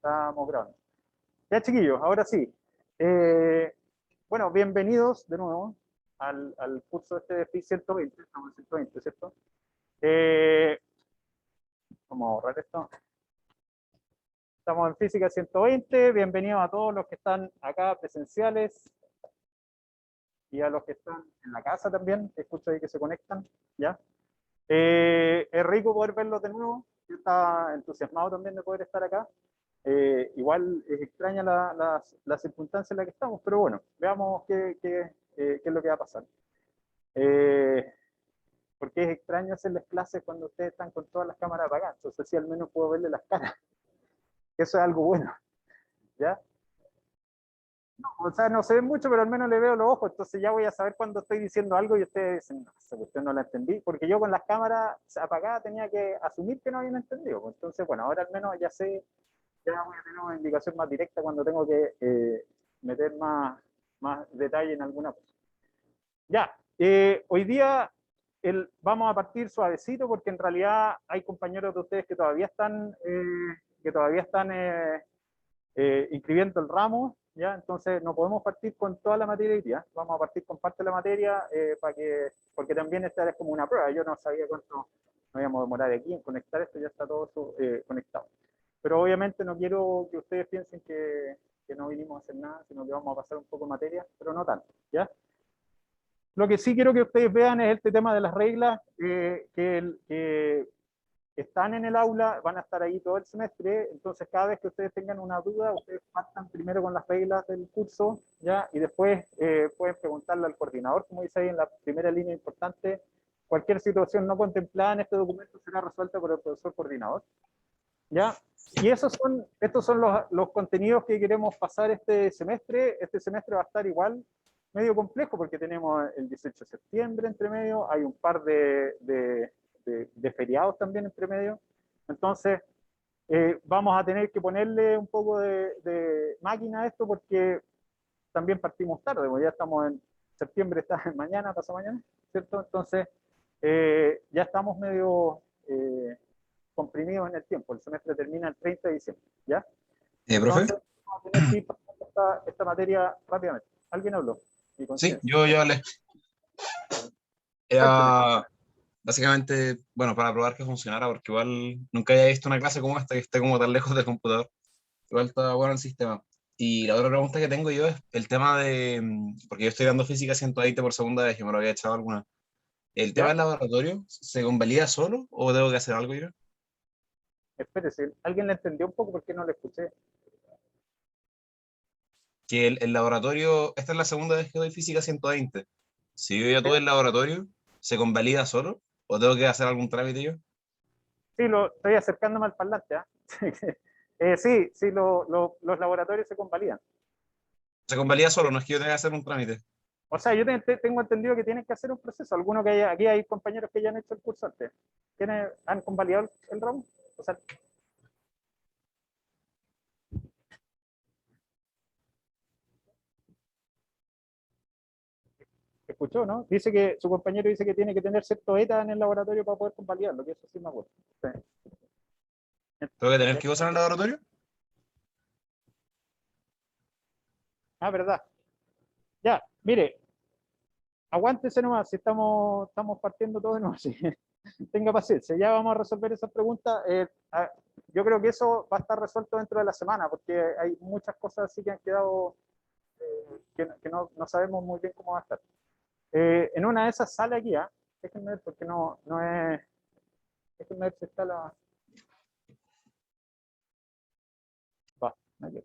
Estamos grabando. Ya, chiquillos, ahora sí. Bueno, bienvenidos de nuevo al curso este de FIS 120. Estamos en 120, ¿cierto? Vamos a borrar esto. Estamos en Física 120. Bienvenidos a todos los que están acá presenciales y a los que están en la casa también. Escucho ahí que se conectan, ¿ya? Es rico poder verlos de nuevo. Yo estaba entusiasmado también de poder estar acá. Igual es extraña la circunstancia en la que estamos, pero bueno, veamos qué es lo que va a pasar. Porque es extraño hacer las clases cuando ustedes están con todas las cámaras apagadas, entonces sí al menos puedo verle las caras. Eso es algo bueno, ¿ya? No, o sea, no se ve mucho, pero al menos le veo los ojos, entonces ya voy a saber cuando estoy diciendo algo y ustedes dicen, no, usted no la entendí, porque yo con las cámaras apagadas tenía que asumir que no habían entendido. Entonces, bueno, ahora al menos ya sé, ya voy a tener una indicación más directa cuando tengo que meter más detalle en alguna cosa. Ya, hoy día vamos a partir suavecito porque en realidad hay compañeros de ustedes que todavía están inscribiendo el ramo, ¿ya? Entonces no podemos partir con toda la materia hoy día, vamos a partir con parte de la materia porque también esta es como una prueba, yo no sabía cuánto nos íbamos a demorar aquí en conectar esto, ya está todo conectado. Pero obviamente no quiero que ustedes piensen que no vinimos a hacer nada, sino que vamos a pasar un poco de materia, pero no tanto, ¿ya? Lo que sí quiero que ustedes vean es este tema de las reglas que están en el aula, van a estar ahí todo el semestre, entonces cada vez que ustedes tengan una duda, ustedes partan primero con las reglas del curso, ¿ya? Y después pueden preguntarle al coordinador, como dice ahí en la primera línea importante, cualquier situación no contemplada en este documento será resuelta por el profesor coordinador, ¿ya? Y estos son los contenidos que queremos pasar este semestre. Este semestre va a estar igual medio complejo porque tenemos el 18 de septiembre entre medio, hay un par de feriados también entre medio. Entonces, vamos a tener que ponerle un poco de máquina a esto porque también partimos tarde, porque ya estamos en septiembre, está mañana, pasado mañana, ¿cierto? Entonces, ya estamos medio comprimidos en el tiempo. El semestre termina el 30 de diciembre, ¿ya? Profe, Entonces, vamos a tener que ir pasando esta materia rápidamente. ¿Alguien habló? Mi sí, conciencia. yo hablé. Cuénteme. Era básicamente, bueno, para probar que funcionara, porque igual nunca había visto una clase como esta que esté como tan lejos del computador. Igual está bueno el sistema. Y la otra pregunta que tengo yo es el tema de, porque yo estoy dando física 120 por segunda vez, yo me lo había echado alguna. ¿El tema ¿Ya? del laboratorio se convalida solo o tengo que hacer algo yo? Espérese. ¿Alguien le entendió un poco? Porque no le escuché. Que el laboratorio, esta es la segunda vez que doy física 120. Si yo ya ¿Sí? tuve el laboratorio, ¿se convalida solo o tengo que hacer algún trámite yo? Sí, estoy acercándome al parlante. ¿Ah? Sí, sí, los laboratorios se convalidan. Se convalida solo, no es que yo tenga que hacer un trámite. O sea, yo tengo entendido que tienen que hacer un proceso. Algunos que aquí hay compañeros que ya han hecho el curso antes. ¿Han convalidado el ramo? O sea, escuchó, ¿no? Dice que su compañero dice que tiene que tener cierto ETA en el laboratorio para poder convalidarlo, que eso sí me acuerdo. Sí. ¿Tengo que tener que usar el laboratorio? Ah, verdad. Ya, mire, aguántese nomás, si estamos partiendo todo de nuevo. Sí. Tenga paciencia, ya vamos a resolver esas preguntas. Yo creo que eso va a estar resuelto dentro de la semana, porque hay muchas cosas así que han quedado que no sabemos muy bien cómo va a estar. En una de esas sale aquí, ¿ah? Déjenme ver, porque no es. Déjenme ver si está la. Va, aquí.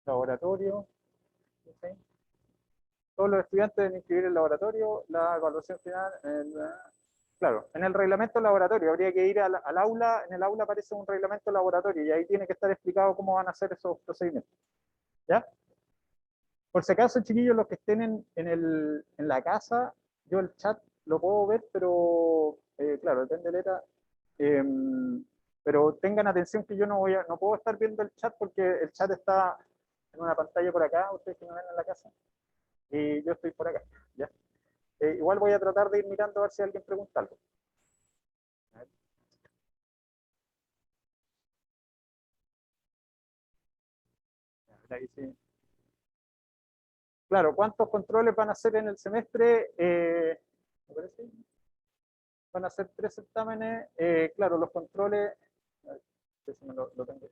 Laboratorio. ¿Sí? Todos los estudiantes deben inscribir el laboratorio, la evaluación final. Claro, en el reglamento laboratorio habría que ir al aula, en el aula aparece un reglamento laboratorio y ahí tiene que estar explicado cómo van a hacer esos procedimientos. ¿Ya? Por si acaso, chiquillos, los que estén en la casa, yo el chat lo puedo ver, pero claro, depende de la ETA. Eh, pero tengan atención que yo no puedo estar viendo el chat porque el chat está en una pantalla por acá, ustedes que me ven en la casa, y yo estoy por acá. ¿Ya? Igual voy a tratar de ir mirando a ver si alguien pregunta algo. Ahí sí. Claro, ¿cuántos controles van a hacer en el semestre? ¿Me parece? Van a ser 3 certámenes. Claro, los controles. A ver, si me lo tengo.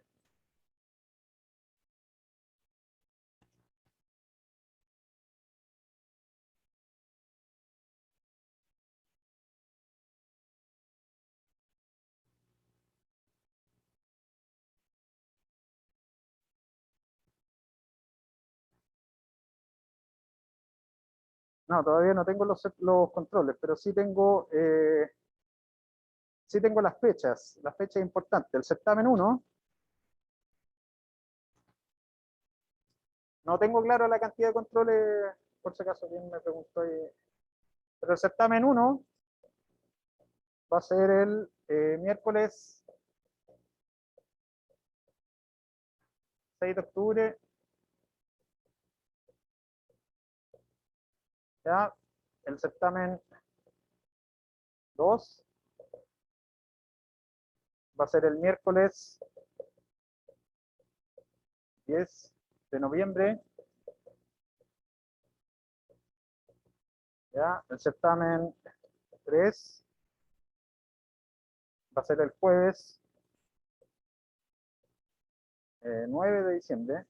No, todavía no tengo los controles, pero sí tengo las fechas importantes. El certamen 1, no tengo claro la cantidad de controles, por si acaso alguien me preguntó ahí. Pero el certamen 1 va a ser el miércoles 6 de octubre, ¿ya? El certamen 2 va a ser el miércoles 10 de noviembre, ¿ya? El certamen 3 va a ser el jueves 9 de diciembre,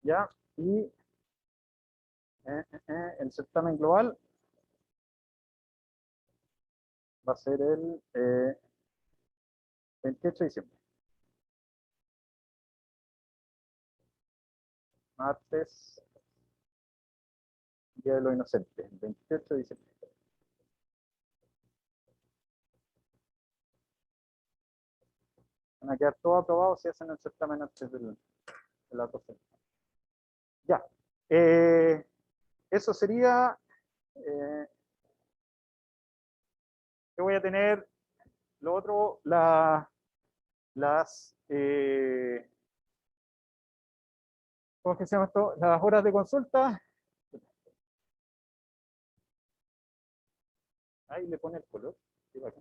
¿ya? Y el certamen global va a ser el 28 de diciembre, martes, Día de los Inocentes, el 28 de diciembre. Van a quedar todos aprobados si hacen el certamen antes de la cosa. Ya. Eso sería. Yo voy a tener lo otro, las. ¿Cómo es que se llama esto? Las horas de consulta. Ahí le pone el color. No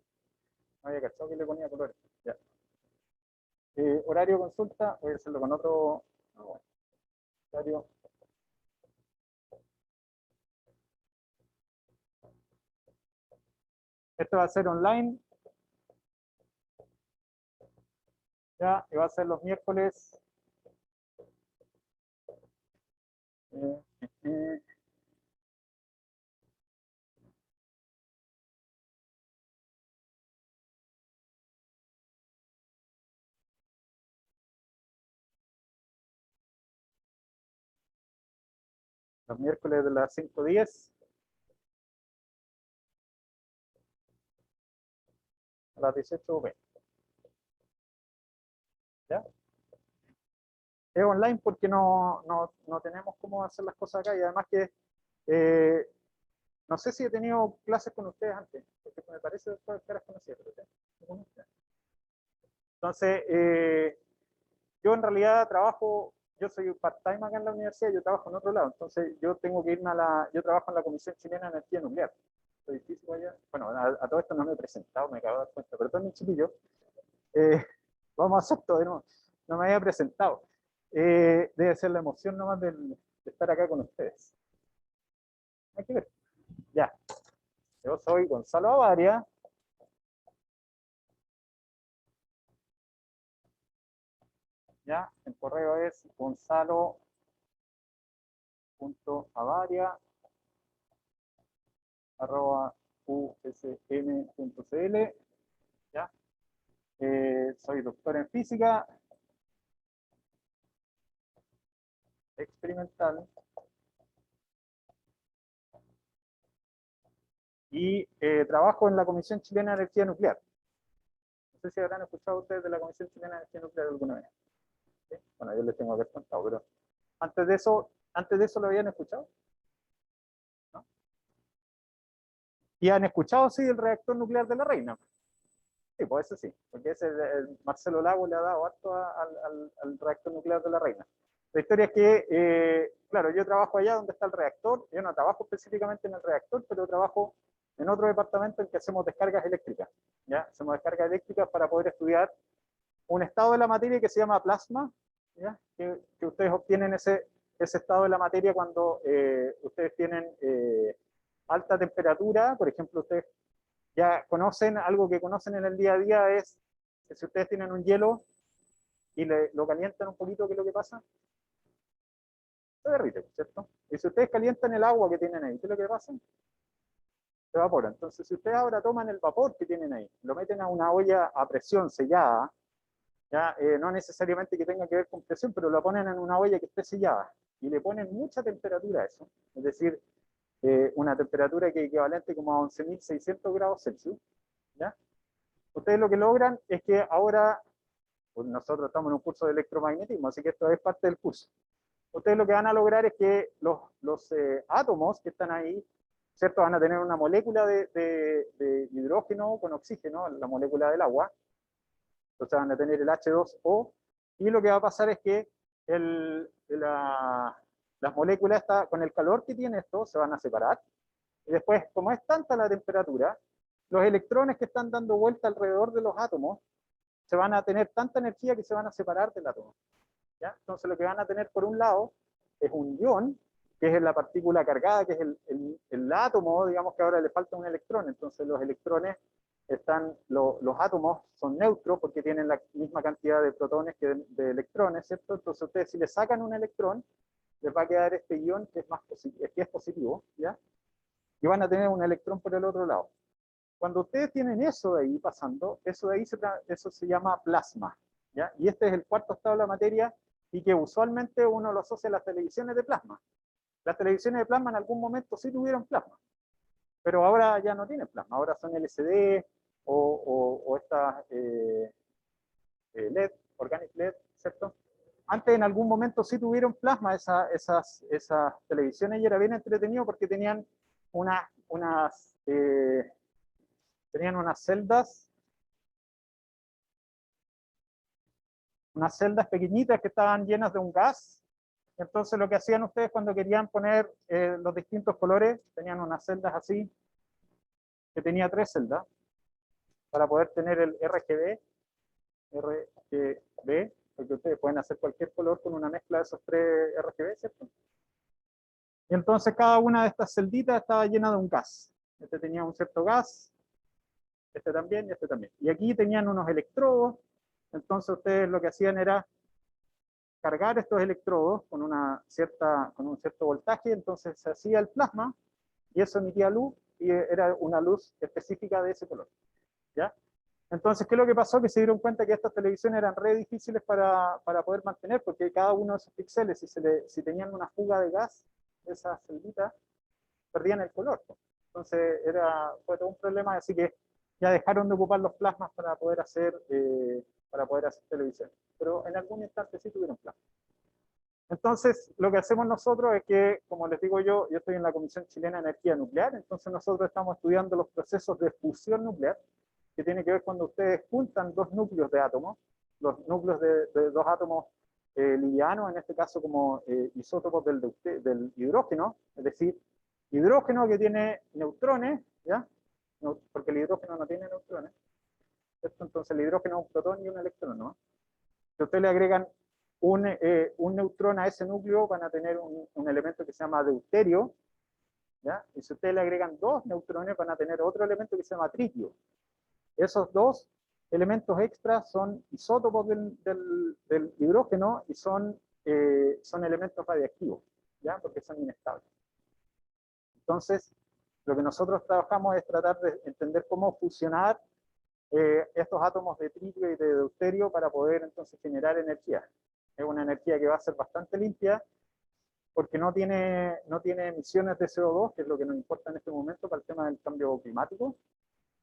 había cachado que le ponía color. Ya. Horario de consulta, voy a hacerlo con otro. Horario. Esto va a ser online. Ya, y va a ser los miércoles. Eh, eh, los miércoles de las 5:10 a las 18:20. ¿Ya? Es online porque no tenemos cómo hacer las cosas acá y además que eh, no sé si he tenido clases con ustedes antes, porque me parece que caras conocidas, pero entonces, yo en realidad trabajo, yo soy part-time acá en la universidad, yo trabajo en otro lado, entonces yo tengo que irme yo trabajo en la Comisión Chilena de Energía Nuclear. Soy físico allá. Bueno, a todo esto no me he presentado, me acabo de dar cuenta, pero también chiquillo, eh, vamos a hacer todo de nuevo. No me había presentado. Debe ser la emoción nomás de estar acá con ustedes. Hay que ver. Ya. Yo soy Gonzalo Avaria. Ya. El correo es gonzalo.avaria@usm.cl. Ya. Soy doctor en física experimental y trabajo en la Comisión Chilena de Energía Nuclear. No sé si habrán escuchado ustedes de la Comisión Chilena de Energía Nuclear alguna vez. ¿Sí? Bueno, yo les tengo que haber contado, pero antes de eso lo habían escuchado, ¿no? Y han escuchado, sí, el reactor nuclear de la Reina. Sí, pues eso sí, porque Marcelo Lago le ha dado harto al reactor nuclear de la Reina. La historia es que, claro, yo trabajo allá donde está el reactor, yo no trabajo específicamente en el reactor, pero trabajo en otro departamento en que hacemos descargas eléctricas. ¿Ya? Hacemos descargas eléctricas para poder estudiar un estado de la materia que se llama plasma, ¿ya? Que ustedes obtienen ese estado de la materia cuando ustedes tienen alta temperatura. Por ejemplo, ustedes ya conocen, algo que conocen en el día a día es que si ustedes tienen un hielo y lo calientan un poquito, ¿qué es lo que pasa? Se derrite, ¿cierto? Y si ustedes calientan el agua que tienen ahí, ¿qué es lo que pasa? Se evapora. Entonces, si ustedes ahora toman el vapor que tienen ahí, lo meten a una olla a presión sellada, ¿ya? No necesariamente que tenga que ver con presión, pero lo ponen en una olla que esté sellada y le ponen mucha temperatura a eso, es decir, una temperatura que es equivalente como a 11.600 grados Celsius, ¿ya? Ustedes lo que logran es que ahora, pues nosotros estamos en un curso de electromagnetismo, así que esto es parte del curso. Ustedes lo que van a lograr es que los átomos que están ahí, ¿cierto? Van a tener una molécula de hidrógeno con oxígeno, la molécula del agua, entonces van a tener el H2O, y lo que va a pasar es que las moléculas, con el calor que tiene esto, se van a separar, y después, como es tanta la temperatura, los electrones que están dando vuelta alrededor de los átomos, se van a tener tanta energía que se van a separar del átomo. ¿Ya? Entonces lo que van a tener por un lado es un ion, que es la partícula cargada, que es el átomo, digamos que ahora le falta un electrón, entonces los electrones los átomos son neutros porque tienen la misma cantidad de protones que de electrones, ¿cierto? Entonces ustedes si le sacan un electrón, les va a quedar este ion que es positivo, ¿ya? Y van a tener un electrón por el otro lado. Cuando ustedes tienen eso de ahí pasando, eso de ahí eso se llama plasma, ¿ya? Y este es el cuarto estado de la materia y que usualmente uno lo asocia a las televisiones de plasma. Las televisiones de plasma en algún momento sí tuvieron plasma, pero ahora ya no tienen plasma, ahora son LCD o estas LED, Organic LED, ¿cierto? Antes en algún momento sí tuvieron plasma esas televisiones y era bien entretenido porque tenían tenían unas celdas pequeñitas que estaban llenas de un gas. Entonces lo que hacían ustedes cuando querían poner los distintos colores, tenían unas celdas así, que tenía 3 celdas, para poder tener el RGB, porque ustedes pueden hacer cualquier color con una mezcla de esos 3 RGB, ¿cierto? Y entonces cada una de estas celditas estaba llena de un gas. Este tenía un cierto gas, este también y este también. Y aquí tenían unos electrodos, entonces ustedes lo que hacían era cargar estos electrodos con un cierto voltaje, entonces se hacía el plasma y eso emitía luz y era una luz específica de ese color, ¿ya? Entonces, ¿qué es lo que pasó? Que se dieron cuenta que estas televisiones eran re difíciles para poder mantener, porque cada uno de esos píxeles, si tenían una fuga de gas, esas celditas, perdían el color. Entonces, fue todo un problema, así que ya dejaron de ocupar los plasmas para poder hacer televisión. Pero en algún instante sí tuvieron plasma. Entonces, lo que hacemos nosotros es que, como les digo yo estoy en la Comisión Chilena de Energía Nuclear, entonces nosotros estamos estudiando los procesos de fusión nuclear, que tiene que ver cuando ustedes juntan dos núcleos de átomos, los núcleos de dos átomos livianos, en este caso como isótopos del hidrógeno, es decir, hidrógeno que tiene neutrones, ¿ya? Porque el hidrógeno no tiene neutrones, ¿cierto? Entonces el hidrógeno es un protón y un electrón, ¿no? Si ustedes le agregan un neutrón a ese núcleo, van a tener un elemento que se llama deuterio, ¿ya? Y si ustedes le agregan 2 neutrones, van a tener otro elemento que se llama tritio. Esos 2 elementos extras son isótopos del hidrógeno y son elementos radiactivos, ¿ya? Porque son inestables. Entonces, lo que nosotros trabajamos es tratar de entender cómo fusionar estos átomos de tritio y de deuterio para poder entonces generar energía. Es una energía que va a ser bastante limpia porque no tiene emisiones de CO2, que es lo que nos importa en este momento para el tema del cambio climático.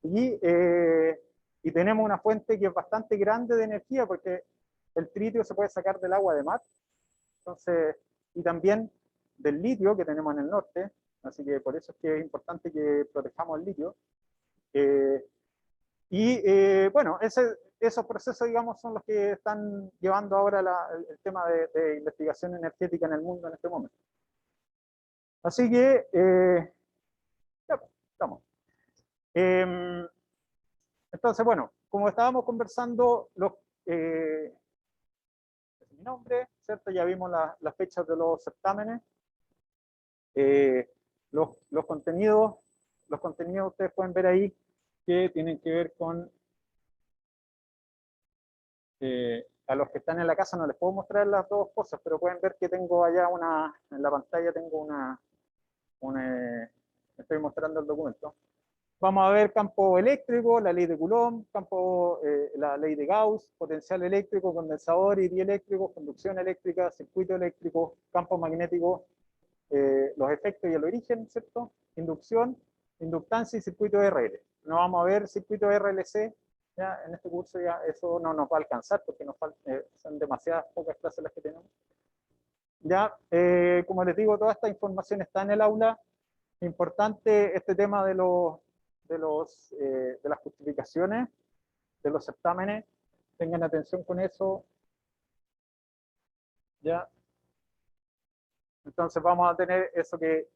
Y tenemos una fuente que es bastante grande de energía porque el tritio se puede sacar del agua de mar, entonces, y también del litio que tenemos en el norte, así que por eso es que es importante que protejamos el litio. Bueno, esos procesos, digamos, son los que están llevando ahora el tema de investigación energética en el mundo en este momento. Así que, ya, estamos. Entonces, bueno, como estábamos conversando, mi nombre, ¿cierto? Ya vimos las fechas de los certámenes. Eh, los contenidos ustedes pueden ver ahí que tienen que ver con, a los que están en la casa no les puedo mostrar las dos cosas, pero pueden ver que tengo allá en la pantalla tengo estoy mostrando el documento. Vamos a ver campo eléctrico, la ley de Coulomb, la ley de Gauss, potencial eléctrico, condensador y dieléctrico, conducción eléctrica, circuito eléctrico, campo magnético, los efectos y el origen, ¿cierto? Inducción, inductancia y circuito RL. No vamos a ver circuito RLC, ya en este curso ya eso no nos va a alcanzar porque son demasiadas pocas clases las que tenemos. Ya, como les digo, toda esta información está en el aula. Importante este tema de las justificaciones, de los certámenes. Tengan atención con eso. Ya. Entonces vamos a tener eso que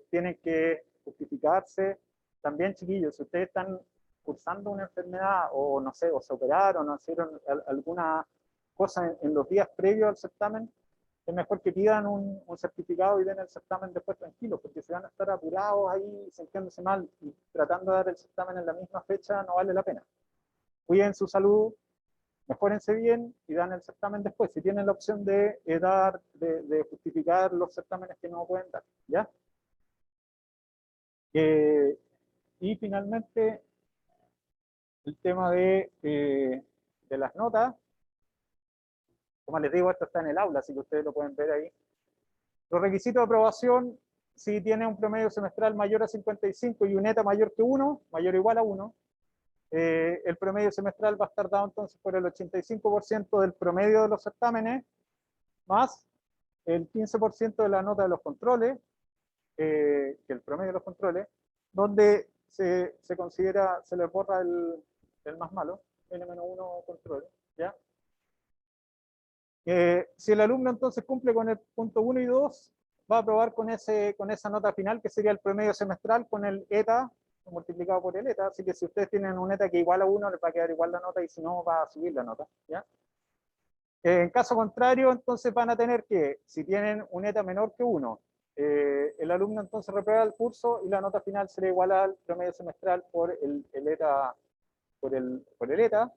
tienen que justificarse. También, chiquillos, si ustedes están cursando una enfermedad o no sé, o se operaron o hicieron alguna cosa en los días previos al certamen, es mejor que pidan un certificado y den el certamen después tranquilos, porque si van a estar apurados ahí, sintiéndose mal y tratando de dar el certamen en la misma fecha, no vale la pena. Cuiden su salud, mejórense bien y dan el certamen después. Si tienen la opción de justificar los certámenes que no pueden dar, ¿ya? Y finalmente, el tema de las notas. Como les digo, esto está en el aula, así que ustedes lo pueden ver ahí. Los requisitos de aprobación, si tiene un promedio semestral mayor a 55 y un ETA mayor que 1, mayor o igual a 1, el promedio semestral va a estar dado entonces por el 85% del promedio de los certámenes, más el 15% de la nota de los controles, que el promedio de los controles, donde se considera, se le borra el más malo, N-1 controles, ¿ya? Si el alumno entonces cumple con el punto 1 y 2, va a aprobar con esa nota final, que sería el promedio semestral con el ETA multiplicado por el ETA. Así que si ustedes tienen un ETA que igual a 1, les va a quedar igual la nota y si no, va a subir la nota, ¿ya? En caso contrario, entonces van a tener que, si tienen un ETA menor que 1, el alumno entonces reprueba el curso y la nota final será igual al promedio semestral por el ETA, por el ETA.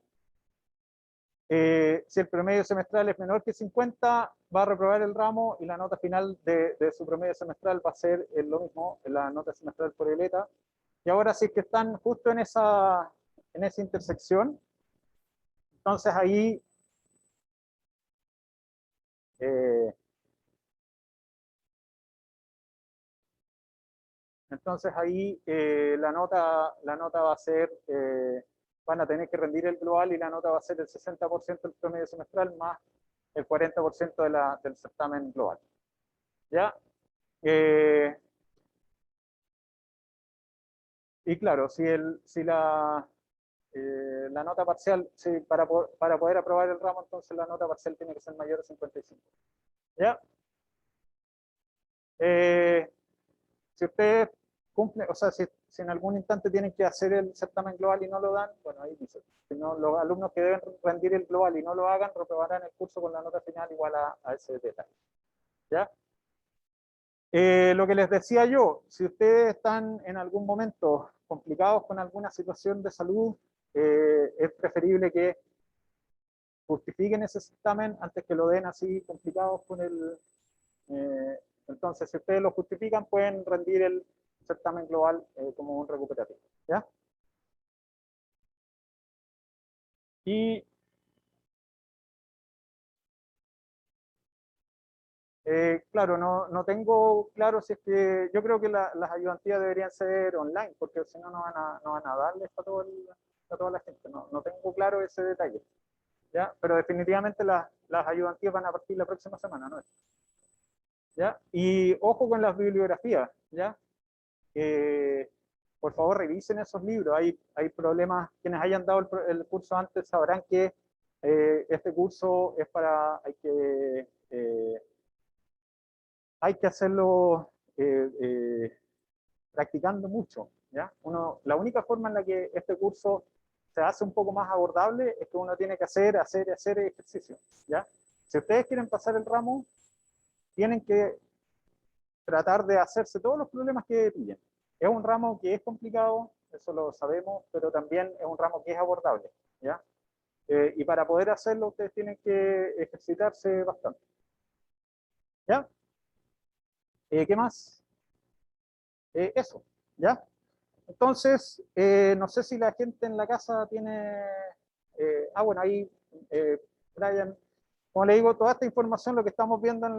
Si el promedio semestral es menor que 50, va a reprobar el ramo y la nota final de su promedio semestral va a ser lo mismo, la nota semestral por el ETA. Y ahora sí que están justo en esa intersección, entonces ahí eh, la nota va a ser, van a tener que rendir el global y la nota va a ser el 60% del promedio semestral más el 40% del certamen global. ¿Ya? Y claro, si la nota parcial, para poder aprobar el ramo, entonces la nota parcial tiene que ser mayor a 55. ¿Ya? Si ustedes cumplen, o sea, si en algún instante tienen que hacer el certamen global y no lo dan, bueno, ahí dice, si no, los alumnos que deben rendir el global y no lo hagan, reprobarán el curso con la nota final igual a ese detalle. ¿Ya? Lo que les decía yo, si ustedes están en algún momento complicados con alguna situación de salud, es preferible que justifiquen ese certamen antes que lo den así complicados con entonces, si ustedes lo justifican, pueden rendir el certamen global como un recuperativo. ¿Ya? Y claro, no tengo claro si es que yo creo que las ayudantías deberían ser online, porque si no, no van a darles a toda la gente. No tengo claro ese detalle. ¿Ya? Pero definitivamente las ayudantías van a partir la próxima semana, ¿no? ¿Ya? Y ojo con las bibliografías, ¿ya? Por favor, revisen esos libros. Hay problemas. Quienes hayan dado el curso antes sabrán que este curso es hay que hacerlo practicando mucho. ¿ya? La única forma en la que este curso se hace un poco más abordable es que uno tiene que hacer ejercicio, ¿ya? Si ustedes quieren pasar el ramo, tienen que tratar de hacerse todos los problemas que pillen. Es un ramo que es complicado, eso lo sabemos, pero también es un ramo que es abordable, ¿ya? Y para poder hacerlo, ustedes tienen que ejercitarse bastante. ¿Ya? ¿Qué más? Eso, ¿ya? Entonces, no sé si la gente en la casa tiene... bueno, ahí, Brian, como le digo, toda esta información, lo que estamos viendo en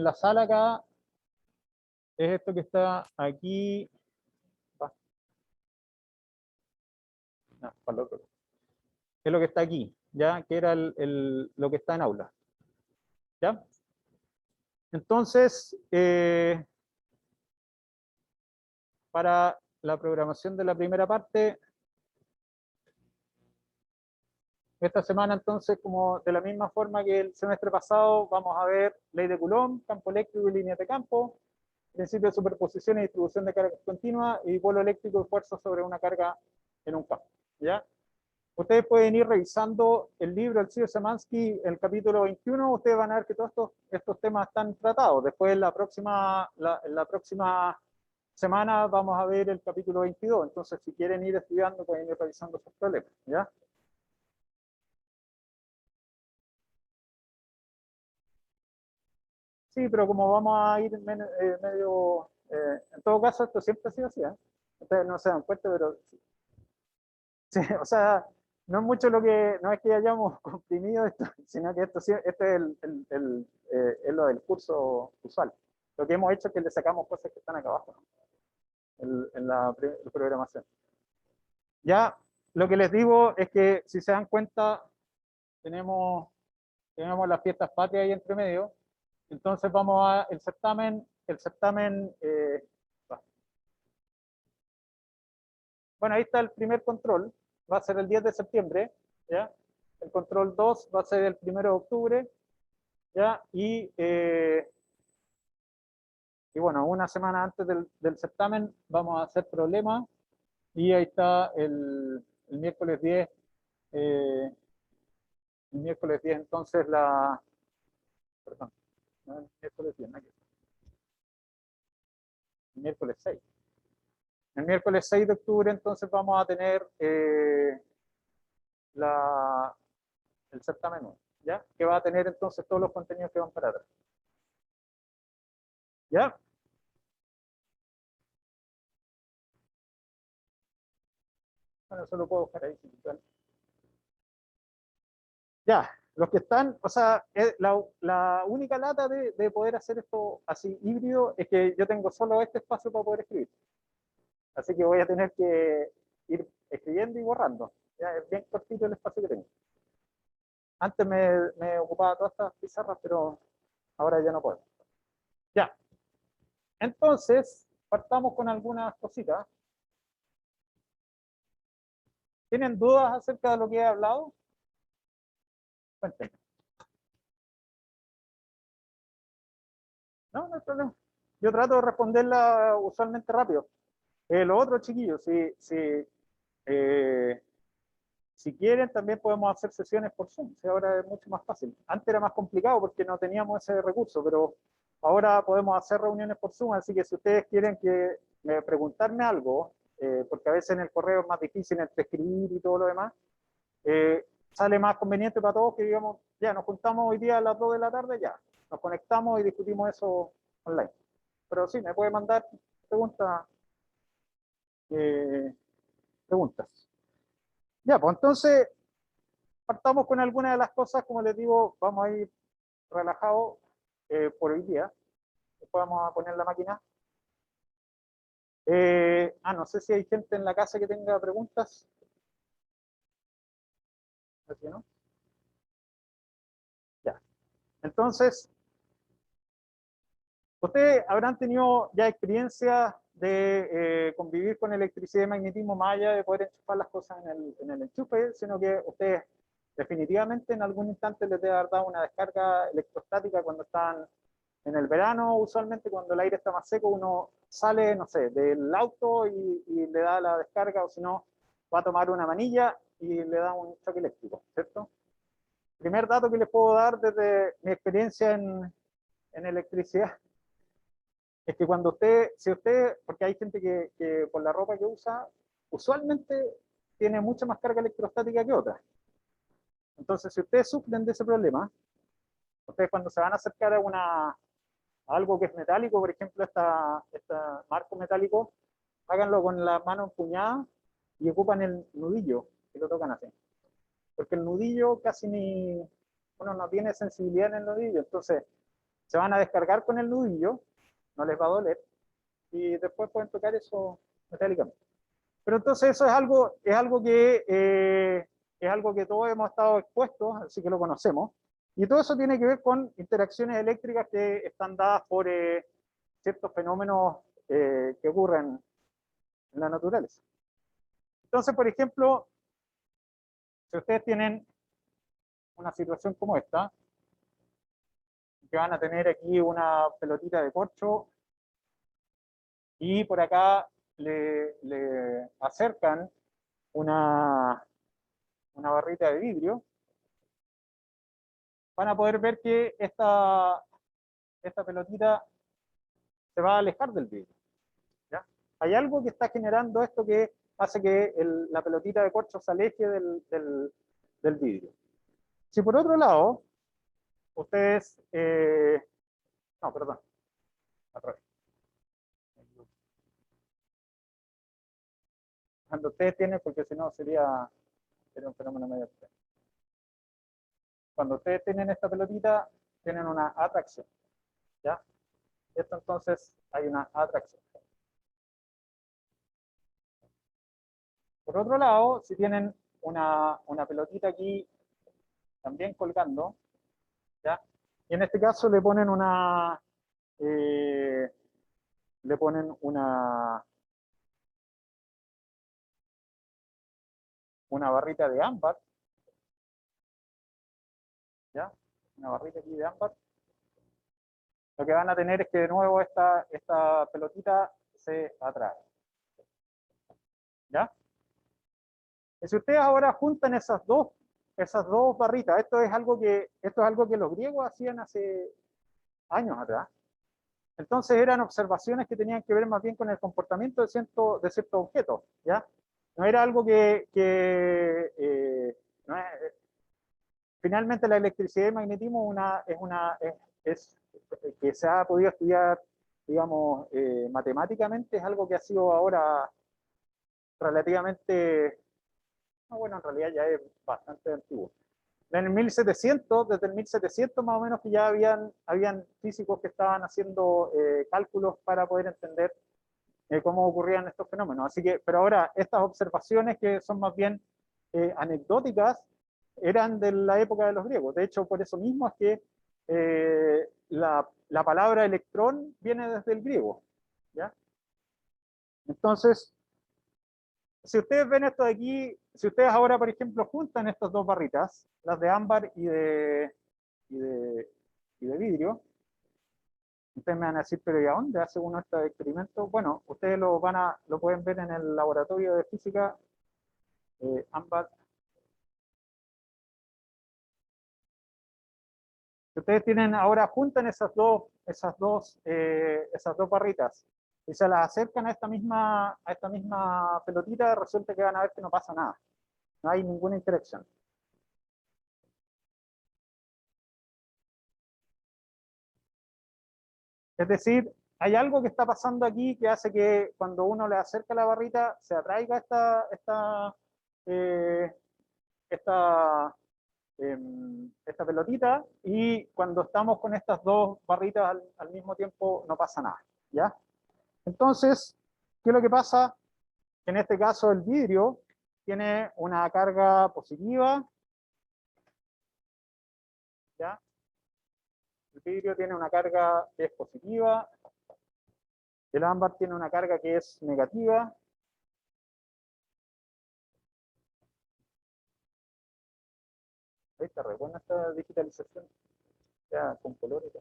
la sala acá, es esto que está aquí. No, para el otro. Es lo que está aquí, ¿ya? Que era lo que está en aula. ¿Ya? Entonces, para la programación de la primera parte, esta semana entonces, como de la misma forma que el semestre pasado, vamos a ver ley de Coulomb, campo eléctrico y líneas de campo, principio de superposición y distribución de carga continua y polo eléctrico y fuerza sobre una carga en un campo. ¿Ya? Ustedes pueden ir revisando el libro del Ciro Szymanski, el capítulo 21, ustedes van a ver que todos estos temas están tratados. Después, la próxima semana vamos a ver el capítulo 22, entonces si quieren ir estudiando, pueden ir revisando esos problemas. ¿Ya? Sí, pero como vamos a ir medio... en todo caso, esto siempre ha sido así, ¿eh? Ustedes no se dan cuenta, pero sí, o sea, no es mucho lo que, no es que hayamos comprimido esto, sino que esto, este es, es lo del curso usual. Lo que hemos hecho es que le sacamos cosas que están acá abajo, ¿no? En la programación. Ya, lo que les digo es que, si se dan cuenta, tenemos las fiestas patrias ahí entre medio. Entonces vamos a el certamen, bueno, ahí está el primer control, va a ser el 10 de septiembre, ¿ya? El control 2 va a ser el 1 de octubre, ¿ya? Y bueno, una semana antes del certamen vamos a hacer problemas, y ahí está el miércoles 10, el miércoles 10 entonces perdón, no el miércoles 10, no, el miércoles 6. El miércoles 6 de octubre entonces vamos a tener la, el certamen 1, ¿ya? Que va a tener entonces todos los contenidos que van para atrás. ¿Ya? Bueno, eso lo puedo buscar ahí. Ya, los que están, o sea, la única lata de poder hacer esto así híbrido es que yo tengo solo este espacio para poder escribir. Así que voy a tener que ir escribiendo y borrando. Ya, es bien cortito el espacio que tengo. Antes me ocupaba todas estas pizarras, pero ahora ya no puedo. Ya, entonces, partamos con algunas cositas. ¿Tienen dudas acerca de lo que he hablado? Cuéntenme. No, no hay problema. Yo trato de responderla usualmente rápido. Lo otro, chiquillos, eh, si quieren, también podemos hacer sesiones por Zoom. Si ahora es mucho más fácil. Antes era más complicado porque no teníamos ese recurso, pero ahora podemos hacer reuniones por Zoom. Así que si ustedes quieren preguntarme algo, porque a veces en el correo es más difícil entre escribir y todo lo demás, sale más conveniente para todos que digamos, ya nos juntamos hoy día a las 2 de la tarde, ya nos conectamos y discutimos eso online. Pero sí, me puede mandar preguntas. eh, preguntas. Ya, pues entonces partamos con algunas de las cosas, como les digo, vamos a ir relajados por hoy día. Después vamos a poner la máquina. No sé si hay gente en la casa que tenga preguntas. Así, ¿no? Ya. Entonces, ustedes habrán tenido ya experiencia de convivir con electricidad y magnetismo más allá de poder enchufar las cosas en el enchufe, sino que ustedes definitivamente en algún instante les debe haber dado una descarga electrostática cuando están en el verano. Usualmente cuando el aire está más seco, uno sale, no sé, del auto y le da la descarga, o si no, va a tomar una manilla y le da un choque eléctrico, ¿cierto? Primer dato que les puedo dar desde mi experiencia en electricidad es que cuando usted, si usted, porque hay gente que por la ropa que usa, usualmente tiene mucha más carga electrostática que otra. Entonces, si ustedes sufren de ese problema, ustedes cuando se van a acercar a algo que es metálico, por ejemplo, esta marco metálico, háganlo con la mano empuñada y ocupan el nudillo y lo tocan así. Porque el nudillo casi ni, uno no tiene sensibilidad en el nudillo, entonces se van a descargar con el nudillo, no les va a doler, y después pueden tocar eso metálicamente. Pero entonces eso es algo que todos hemos estado expuestos, así que lo conocemos. Y todo eso tiene que ver con interacciones eléctricas que están dadas por ciertos fenómenos que ocurren en la naturaleza. Entonces, por ejemplo, si ustedes tienen una situación como esta, que van a tener aquí una pelotita de corcho y por acá le acercan una barrita de vidrio, van a poder ver que esta pelotita se va a alejar del vidrio. ¿Ya? Hay algo que está generando esto que hace que la pelotita de corcho se aleje del vidrio. Si por otro lado, ustedes, no, perdón, atrás. Cuando ustedes tienen, porque si no sería un fenómeno medio extremo. Cuando ustedes tienen esta pelotita, tienen una atracción, ¿ya? Esto entonces hay una atracción. Por otro lado, si tienen una pelotita aquí también colgando, ¿ya? Y en este caso le ponen eh, una barrita de ámbar, ¿ya? Una barrita aquí de ámbar. Lo que van a tener es que de nuevo esta pelotita se atrae, ¿ya? Y si ustedes ahora juntan esas dos barritas, esto es algo que los griegos hacían hace años atrás. Entonces eran observaciones que tenían que ver más bien con el comportamiento de ciertos objetos, ¿ya? No era algo no es, finalmente la electricidad y el magnetismo es que se ha podido estudiar, digamos, matemáticamente, es algo que ha sido ahora relativamente, no, bueno, en realidad ya es bastante antiguo. En el 1700, desde el 1700 más o menos, que ya habían físicos que estaban haciendo cálculos para poder entender cómo ocurrían estos fenómenos. Así que, pero ahora, estas observaciones que son más bien anecdóticas, eran de la época de los griegos. De hecho, por eso mismo es que la palabra electrón viene desde el griego, ¿ya? Entonces, si ustedes ven esto de aquí, si ustedes ahora, por ejemplo, juntan estas dos barritas, las de ámbar y de vidrio, ustedes me van a decir, pero ¿y a dónde hace uno estos experimentos? Bueno, ustedes lo pueden ver en el laboratorio de física ámbar. Si ustedes tienen ahora, juntan esas dos barritas y se las acercan a esta misma pelotita, resulta que van a ver que no pasa nada. No hay ninguna interacción. Es decir, hay algo que está pasando aquí que hace que cuando uno le acerca la barrita se atraiga eh, esta, esta pelotita, y cuando estamos con estas dos barritas al mismo tiempo no pasa nada, ¿ya? Entonces, ¿qué es lo que pasa? Que en este caso el vidrio tiene una carga positiva, ¿ya? El vidrio tiene una carga que es positiva, el ámbar tiene una carga que es negativa. Ahí está re buena esta digitalización, ya con colores,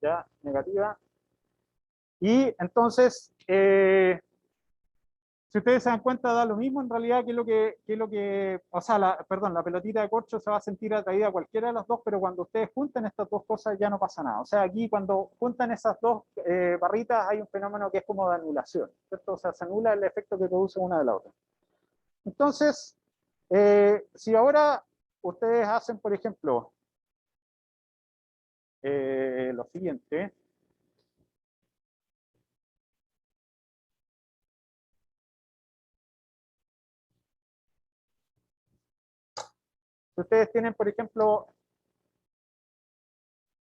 ya negativa. Y entonces, si ustedes se dan cuenta, da lo mismo en realidad o sea, perdón, la pelotita de corcho se va a sentir atraída a cualquiera de las dos, pero cuando ustedes juntan estas dos cosas ya no pasa nada. O sea, aquí cuando juntan esas dos barritas hay un fenómeno que es como de anulación, ¿cierto? O sea, se anula el efecto que produce una de la otra. Entonces, si ahora ustedes hacen, por ejemplo, lo siguiente, si ustedes tienen, por ejemplo,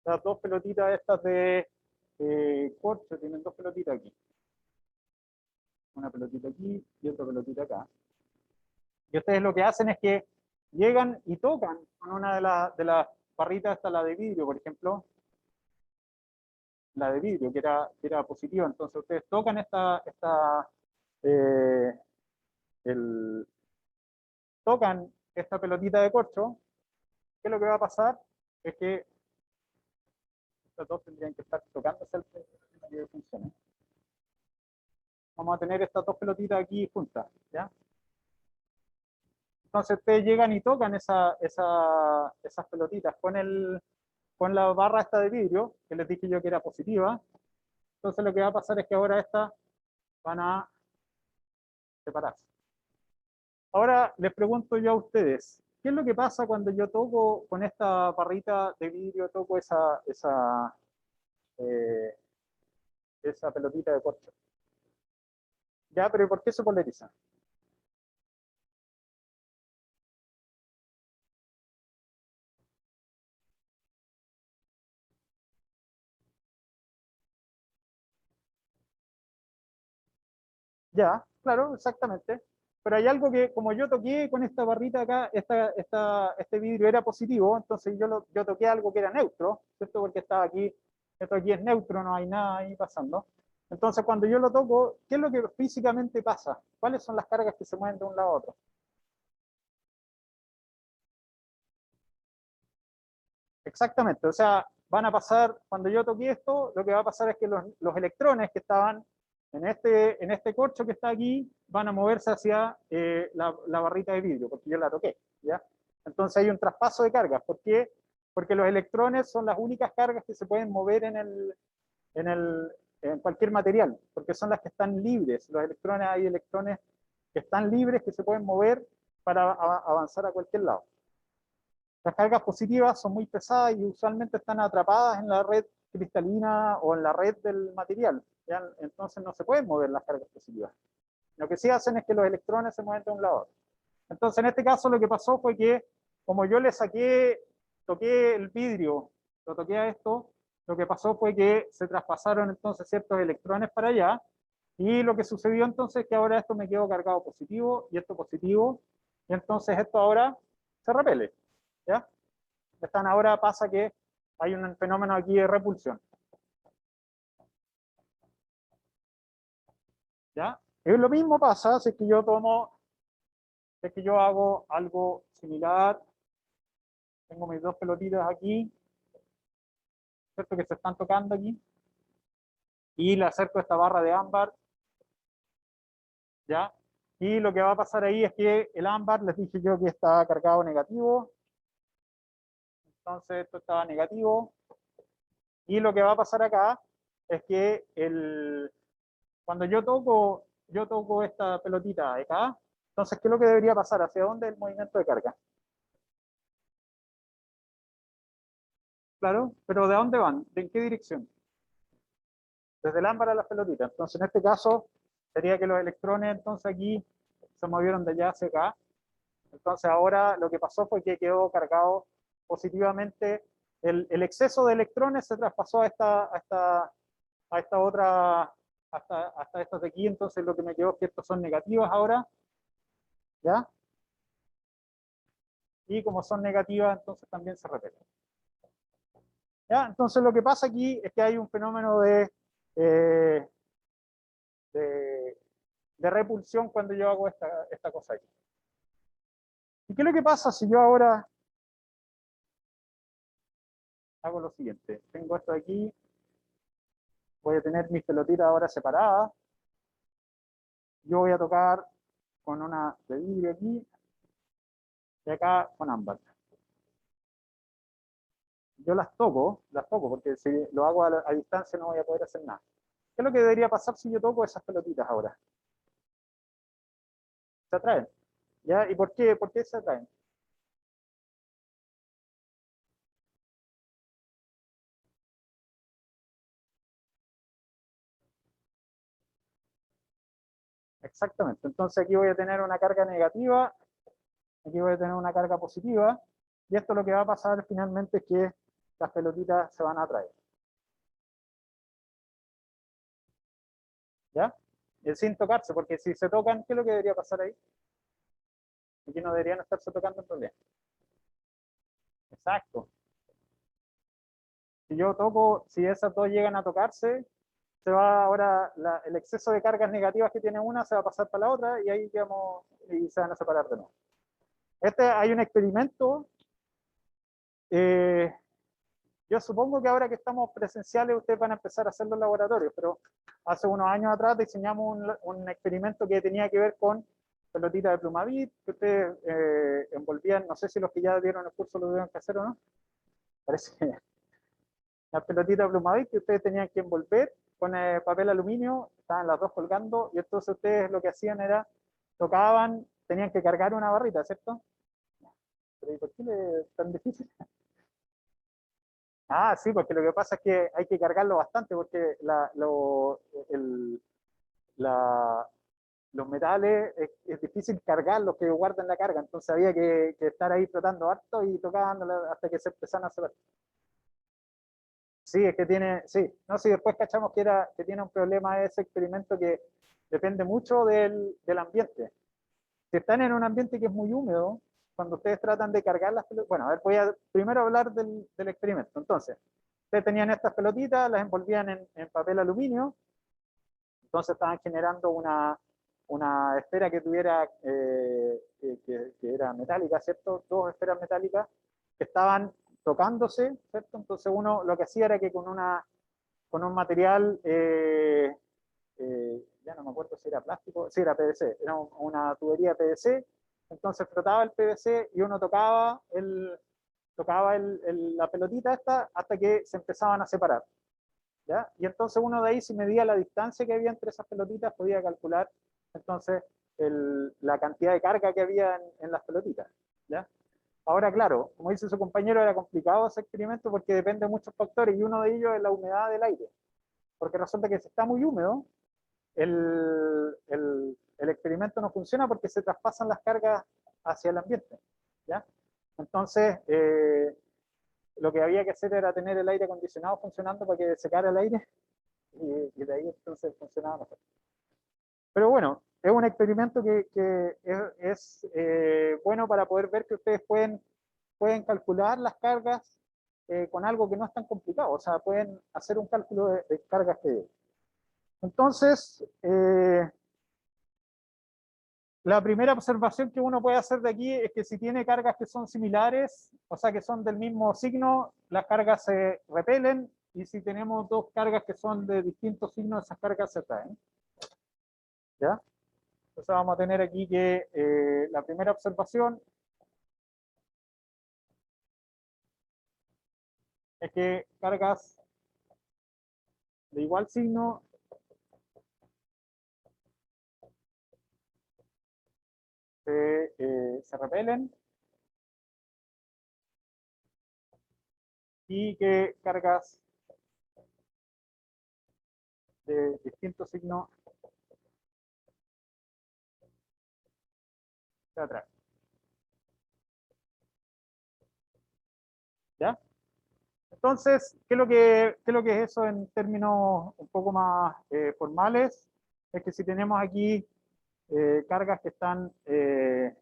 las dos pelotitas estas de corcho, tienen dos pelotitas aquí. Una pelotita aquí y otra pelotita acá. Y ustedes lo que hacen es que llegan y tocan con una de las barritas, hasta la de vidrio, por ejemplo, la de vidrio, que era positiva. Entonces ustedes tocan eh, tocan esta pelotita de corcho. ¿Qué es lo que va a pasar? Es que estas dos tendrían que estar tocándose al para que funcione. Vamos a tener estas dos pelotitas aquí juntas, ¿ya? Entonces ustedes llegan y tocan esas pelotitas con la barra esta de vidrio, que les dije yo que era positiva. Entonces lo que va a pasar es que ahora estas van a separarse. Ahora les pregunto yo a ustedes, ¿qué es lo que pasa cuando yo toco con esta barrita de vidrio, toco eh, esa pelotita de corcho? Ya, pero ¿por qué se polariza? Ya, claro, exactamente. Pero hay algo que, como yo toqué con esta barrita acá, este vidrio era positivo, entonces yo toqué algo que era neutro, ¿cierto? Porque estaba aquí, esto aquí es neutro, no hay nada ahí pasando. Entonces, cuando yo lo toco, ¿qué es lo que físicamente pasa? ¿Cuáles son las cargas que se mueven de un lado a otro? Exactamente, o sea, van a pasar, cuando yo toqué esto, lo que va a pasar es que los electrones que estaban en este corcho que está aquí van a moverse hacia la barrita de vidrio, porque yo la toqué, ¿ya? Entonces hay un traspaso de cargas. ¿Por qué? Porque los electrones son las únicas cargas que se pueden mover en, el, en cualquier material, porque son las que están libres. Los electrones, hay electrones que están libres, que se pueden mover para avanzar a cualquier lado. Las cargas positivas son muy pesadas y usualmente están atrapadas en la red cristalina o en la red del material, ¿ya? Entonces no se pueden mover las cargas positivas. Lo que sí hacen es que los electrones se mueven de un lado a otro. Entonces en este caso lo que pasó fue que como yo le toqué el vidrio, lo toqué a esto, lo que pasó fue que se traspasaron entonces ciertos electrones para allá y lo que sucedió entonces es que ahora esto me quedó cargado positivo y esto positivo y entonces esto ahora se repele, ¿ya? Ahora pasa que hay un fenómeno aquí de repulsión, ¿ya? Y lo mismo pasa si es que si es que yo hago algo similar, tengo mis dos pelotitas aquí, ¿cierto? Que se están tocando aquí, y le acerco esta barra de ámbar, ¿ya? Y lo que va a pasar ahí es que el ámbar, les dije yo que está cargado negativo, entonces esto estaba negativo, y lo que va a pasar acá es que cuando yo toco esta pelotita de acá, entonces, ¿qué es lo que debería pasar? ¿Hacia dónde es el movimiento de carga? Claro, pero ¿de dónde van? ¿De en qué dirección? Desde el ámbar a las pelotitas. Entonces, en este caso, sería que los electrones, entonces aquí, se movieron de allá hacia acá. Entonces, ahora lo que pasó fue que quedó cargado positivamente. El exceso de electrones se traspasó a esta otra, hasta estas de aquí. Entonces, lo que me quedó es que estos son negativas ahora, ¿ya? Y como son negativas, entonces también se repelen. ¿Ya? Entonces lo que pasa aquí es que hay un fenómeno eh, de, de repulsión cuando yo hago esta cosa aquí. ¿Y qué es lo que pasa si yo ahora hago lo siguiente? Tengo esto aquí, Voy a tener mis pelotitas ahora separadas. Yo voy a tocar con una de vidrio aquí y acá con ámbar. Yo las toco, porque si lo hago a distancia no voy a poder hacer nada. ¿Qué es lo que debería pasar si yo toco esas pelotitas ahora? Se atraen. ¿Ya? ¿Y por qué se atraen? Exactamente. Entonces aquí voy a tener una carga negativa, aquí voy a tener una carga positiva, y esto lo que va a pasar finalmente es que las pelotitas se van a atraer. ¿Ya? Sin tocarse, porque si se tocan, ¿qué es lo que debería pasar ahí? Aquí no deberían estarse tocando en realidad. Exacto. Si yo toco, si esas dos llegan a tocarse, se va ahora el exceso de cargas negativas que tiene una se va a pasar para la otra y ahí digamos, y se van a separar de nuevo. Hay un experimento. eh, yo supongo que ahora que estamos presenciales ustedes van a empezar a hacer los laboratorios, pero hace unos años atrás diseñamos un experimento que tenía que ver con pelotitas de Plumavit, que ustedes envolvían, no sé si los que ya dieron el curso lo tuvieron que hacer o no, parece que las pelotitas de Plumavit que ustedes tenían que envolver con papel aluminio, estaban las dos colgando, y entonces ustedes lo que hacían era, tocaban, tenían que cargar una barrita, ¿cierto? Pero ¿y por qué es tan difícil? Ah, sí, porque lo que pasa es que hay que cargarlo bastante, porque el- la- los metales es difícil cargarlos, que guardan la carga, entonces había que estar ahí tratando harto y tocando hasta que se empezaran a separar. Sí, es que tiene, sí, no, sí, después cachamos que tiene un problema ese experimento que depende mucho del ambiente. Si están en un ambiente que es muy húmedo, cuando ustedes tratan de cargar las pelotitas, bueno, a ver, voy a primero hablar del experimento. Entonces, ustedes tenían estas pelotitas, las envolvían en papel aluminio, entonces estaban generando una esfera que tuviera, que era metálica, ¿cierto? Dos esferas metálicas que estaban tocándose, ¿cierto? Entonces uno lo que hacía era que con un material, ya no me acuerdo si era plástico, sí era PVC, era una tubería PVC, entonces frotaba el PVC y uno tocaba la pelotita esta hasta que se empezaban a separar. ¿Ya? Y entonces uno de ahí, si medía la distancia que había entre esas pelotitas, podía calcular entonces la cantidad de carga que había en las pelotitas. ¿Ya? Ahora, claro, como dice su compañero, era complicado ese experimento porque depende de muchos factores y uno de ellos es la humedad del aire. Porque resulta que si está muy húmedo, el experimento no funciona porque se traspasan las cargas hacia el ambiente. ¿Ya? Entonces, lo que había que hacer era tener el aire acondicionado funcionando para que secara el aire y de ahí entonces funcionaba mejor. Pero bueno, es un experimento que es bueno para poder ver que ustedes pueden calcular las cargas con algo que no es tan complicado, o sea, pueden hacer un cálculo de cargas que... Entonces, la primera observación que uno puede hacer de aquí es que si tiene cargas que son similares, o sea, que son del mismo signo, las cargas se repelen, y si tenemos dos cargas que son de distintos signos, esas cargas se atraen. ¿Ya? Entonces vamos a tener aquí que la primera observación es que cargas de igual signo se repelen, y que cargas de distinto signo se atraen. ¿Ya? Entonces, qué es lo que es eso en términos un poco más formales? Es que si tenemos aquí cargas que están en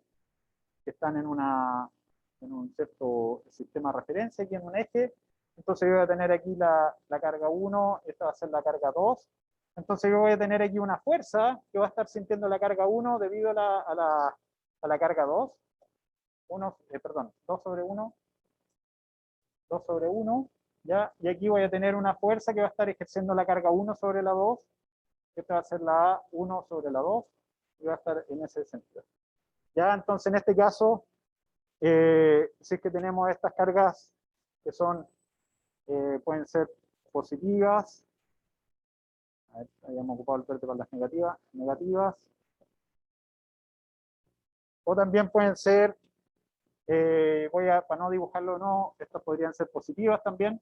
un cierto sistema de referencia, aquí en un eje, entonces yo voy a tener aquí la carga 1, esta va a ser la carga 2, entonces yo voy a tener aquí una fuerza que va a estar sintiendo la carga 1 debido a la carga 2, perdón, 2 sobre 1, 2 sobre 1, ¿ya? Y aquí voy a tener una fuerza que va a estar ejerciendo la carga 1 sobre la 2, esta va a ser la A 1 sobre la 2, y va a estar en ese sentido. ¿Ya? Entonces, en este caso, si es que tenemos estas cargas que son, pueden ser positivas, a ver, habíamos ocupado el verde para las negativas, o también pueden ser, para no dibujarlo no, estas podrían ser positivas también,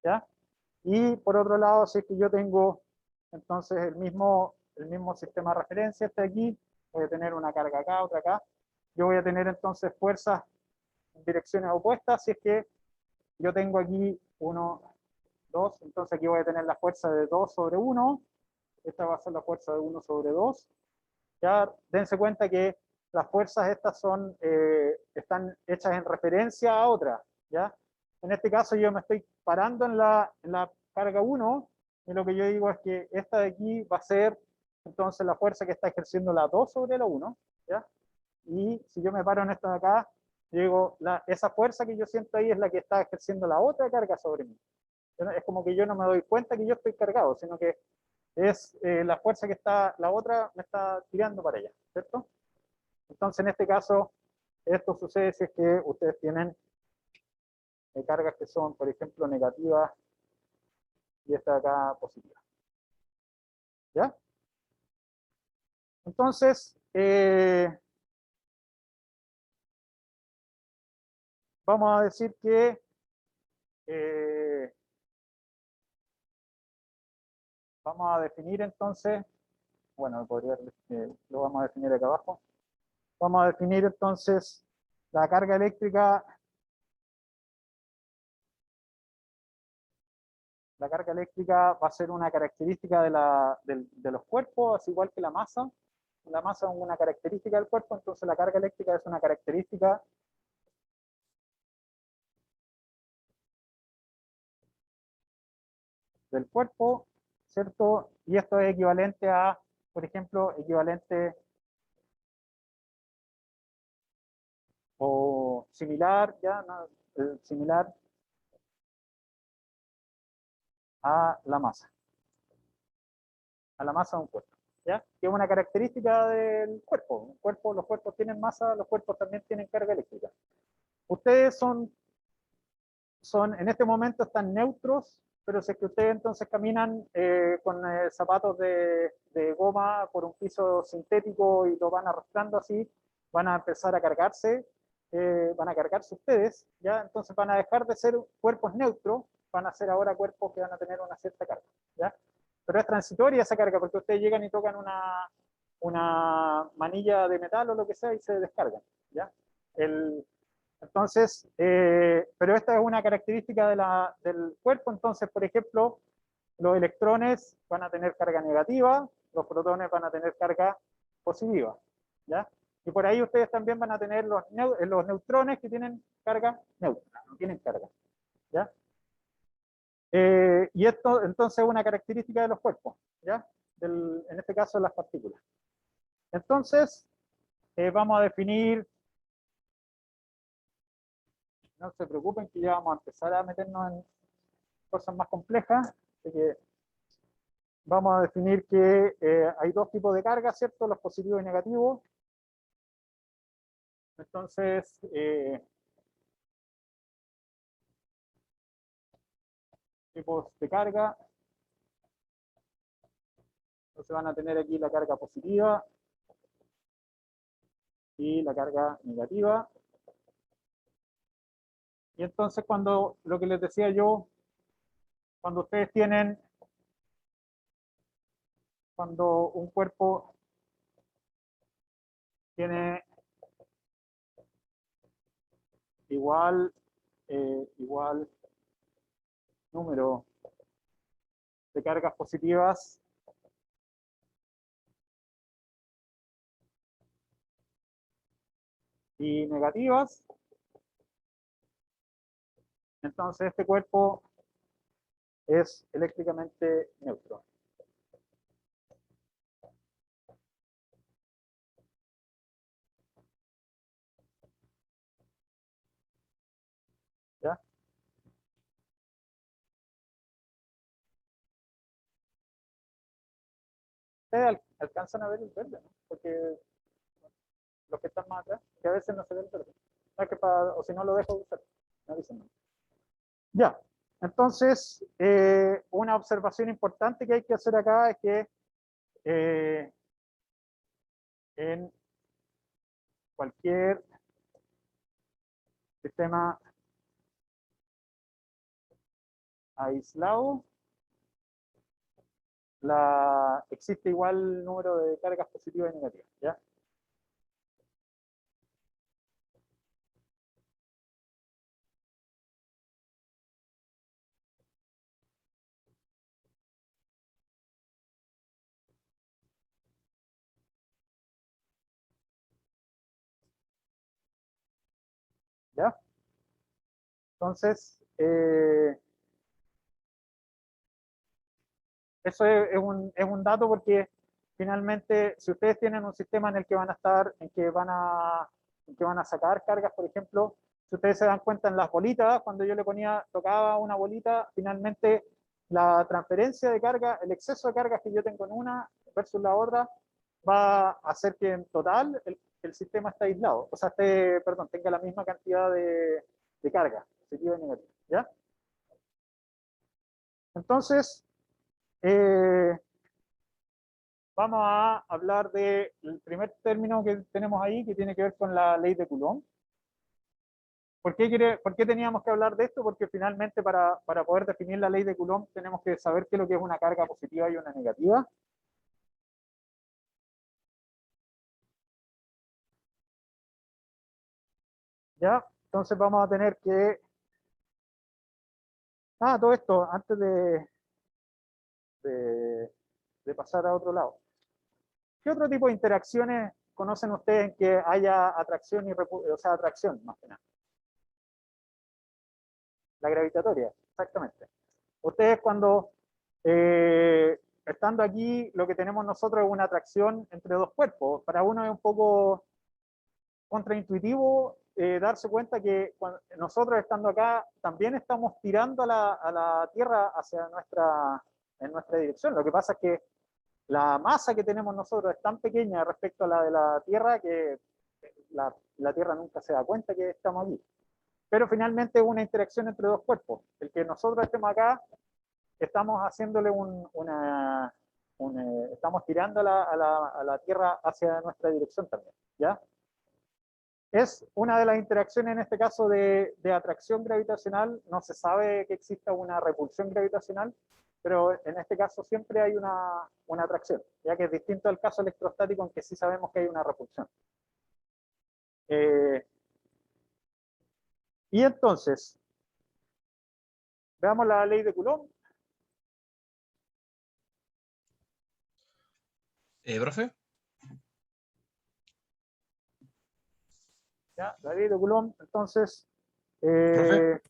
¿ya? Y por otro lado, si es que yo tengo entonces el mismo sistema de referencia, este aquí, voy a tener una carga acá, otra acá, yo voy a tener entonces fuerzas en direcciones opuestas, si es que yo tengo aquí 1, 2, entonces aquí voy a tener la fuerza de 2 sobre 1, esta va a ser la fuerza de 1 sobre 2, ya dense cuenta que las fuerzas estas están hechas en referencia a otras, ¿ya? En este caso yo me estoy parando en la carga 1 y lo que yo digo es que esta de aquí va a ser entonces la fuerza que está ejerciendo la 2 sobre la 1, ¿ya? Y si yo me paro en esta de acá, digo, esa fuerza que yo siento ahí es la que está ejerciendo la otra carga sobre mí. Es como que yo no me doy cuenta que yo estoy cargado, sino que es la fuerza que la otra me está tirando para allá, ¿cierto? Entonces, en este caso, esto sucede si es que ustedes tienen cargas que son, por ejemplo, negativas y esta de acá positiva. ¿Ya? Entonces, vamos a decir que vamos a definir entonces, bueno, lo vamos a definir acá abajo. Vamos a definir entonces la carga eléctrica. La carga eléctrica va a ser una característica de los cuerpos, así igual que la masa. La masa es una característica del cuerpo, entonces la carga eléctrica es una característica del cuerpo, ¿cierto? Y esto es equivalente a, por ejemplo, o similar, ya, ¿no? Similar a la masa de un cuerpo, ¿ya? Que es una característica del cuerpo. Los cuerpos tienen masa, los cuerpos también tienen carga eléctrica. Ustedes en este momento están neutros, pero si es que ustedes entonces caminan con zapatos de goma por un piso sintético y lo van arrastrando así, van a empezar a cargarse, van a cargarse ustedes, ¿ya? Entonces van a dejar de ser cuerpos neutros, van a ser ahora cuerpos que van a tener una cierta carga, ¿ya? Pero es transitoria esa carga, porque ustedes llegan y tocan una manilla de metal o lo que sea y se descargan, ¿ya? Entonces, pero esta es una característica del cuerpo, entonces, por ejemplo, los electrones van a tener carga negativa, los protones van a tener carga positiva, ¿ya? Y por ahí ustedes también van a tener los neutrones que tienen carga neutra, no tienen carga, ¿ya? Y esto entonces es una característica de los cuerpos, ¿ya? En este caso, las partículas. Entonces, vamos a definir, no se preocupen que ya vamos a empezar a meternos en cosas más complejas, así que vamos a definir que hay dos tipos de carga, ¿cierto? Los positivos y negativos. Entonces, tipos de carga. Entonces van a tener aquí la carga positiva y la carga negativa. Y entonces lo que les decía yo, cuando ustedes cuando un cuerpo tiene igual número de cargas positivas y negativas, entonces este cuerpo es eléctricamente neutro. ¿Ya? Ustedes alcanzan a ver el verde, ¿no? Porque los que están más atrás, que a veces no se ve el verde. No es que o si no lo dejo de usar. Me dicen, no. Ya, entonces, una observación importante que hay que hacer acá es que en cualquier sistema aislado, existe igual número de cargas positivas y negativas, ¿ya? ¿Ya? Entonces, eso es un dato porque finalmente, si ustedes tienen un sistema en el que van a estar, en que van a sacar cargas, por ejemplo, si ustedes se dan cuenta en las bolitas, cuando yo le tocaba una bolita, finalmente la transferencia de carga, el exceso de cargas que yo tengo en una versus la otra, va a hacer que en total el sistema esté aislado, o sea, perdón, tenga la misma cantidad de carga, positiva y negativa, ¿ya? Entonces, eh, vamos a hablar del primer término que tenemos ahí, que tiene que ver con la ley de Coulomb. ¿Por qué teníamos que hablar de esto? Porque finalmente para poder definir la ley de Coulomb tenemos que saber qué es lo que es una carga positiva y una negativa. ¿Ya? Entonces vamos a tener que... todo esto, antes de, de pasar a otro lado. ¿Qué otro tipo de interacciones conocen ustedes en que haya atracción o sea, atracción más que nada? La gravitatoria, exactamente. Ustedes cuando estando aquí, lo que tenemos nosotros es una atracción entre dos cuerpos. Para uno es un poco contraintuitivo darse cuenta que nosotros estando acá también estamos tirando a la Tierra hacia en nuestra dirección. Lo que pasa es que la masa que tenemos nosotros es tan pequeña respecto a la de la Tierra que la Tierra nunca se da cuenta que estamos aquí. Pero finalmente es una interacción entre dos cuerpos. El que nosotros estemos acá, estamos haciéndole estamos tirando a la Tierra hacia nuestra dirección también, ¿ya? Es una de las interacciones en este caso de atracción gravitacional. No se sabe que exista una repulsión gravitacional, pero en este caso siempre hay una atracción, ya que es distinto al caso electrostático en que sí sabemos que hay una repulsión. Y entonces, veamos la ley de Coulomb. ¿Profe? ¿Ya? La ley de Coulomb, entonces, ¿Profe?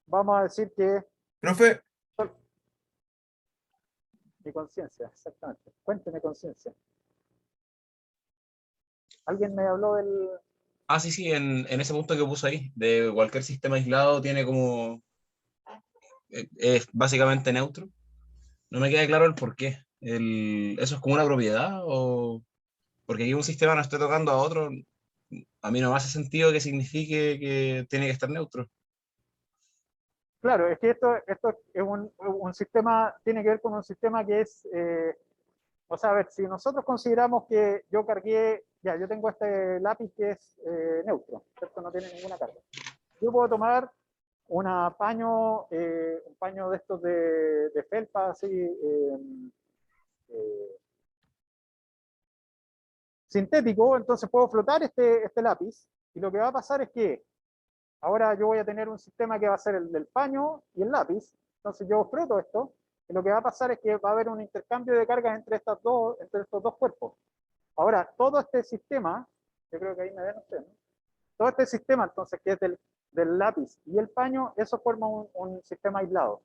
vamos a decir que ¿Profe? mi conciencia, exactamente. Cuénteme conciencia. ¿Alguien me habló del...? Ah, sí, sí, en ese punto que puso ahí, de cualquier sistema aislado tiene como, es básicamente neutro. No me queda claro el por qué. ¿Eso es como una propiedad? O porque aquí un sistema no esté tocando a otro, a mí no me hace sentido que signifique que tiene que estar neutro. Claro, es que esto es un sistema, tiene que ver con un sistema que es, o sea, a ver, si nosotros consideramos que yo cargué, ya, yo tengo este lápiz que es neutro, ¿cierto? No tiene ninguna carga. Yo puedo tomar un paño de estos de felpa, así, eh, sintético, entonces puedo flotar este lápiz, y lo que va a pasar es que ahora yo voy a tener un sistema que va a ser el del paño y el lápiz. Entonces yo froto esto y lo que va a pasar es que va a haber un intercambio de cargas entre estos dos cuerpos. Ahora, todo este sistema, yo creo que ahí me ven ustedes, ¿no? Todo este sistema entonces que es del lápiz y el paño, eso forma un sistema aislado.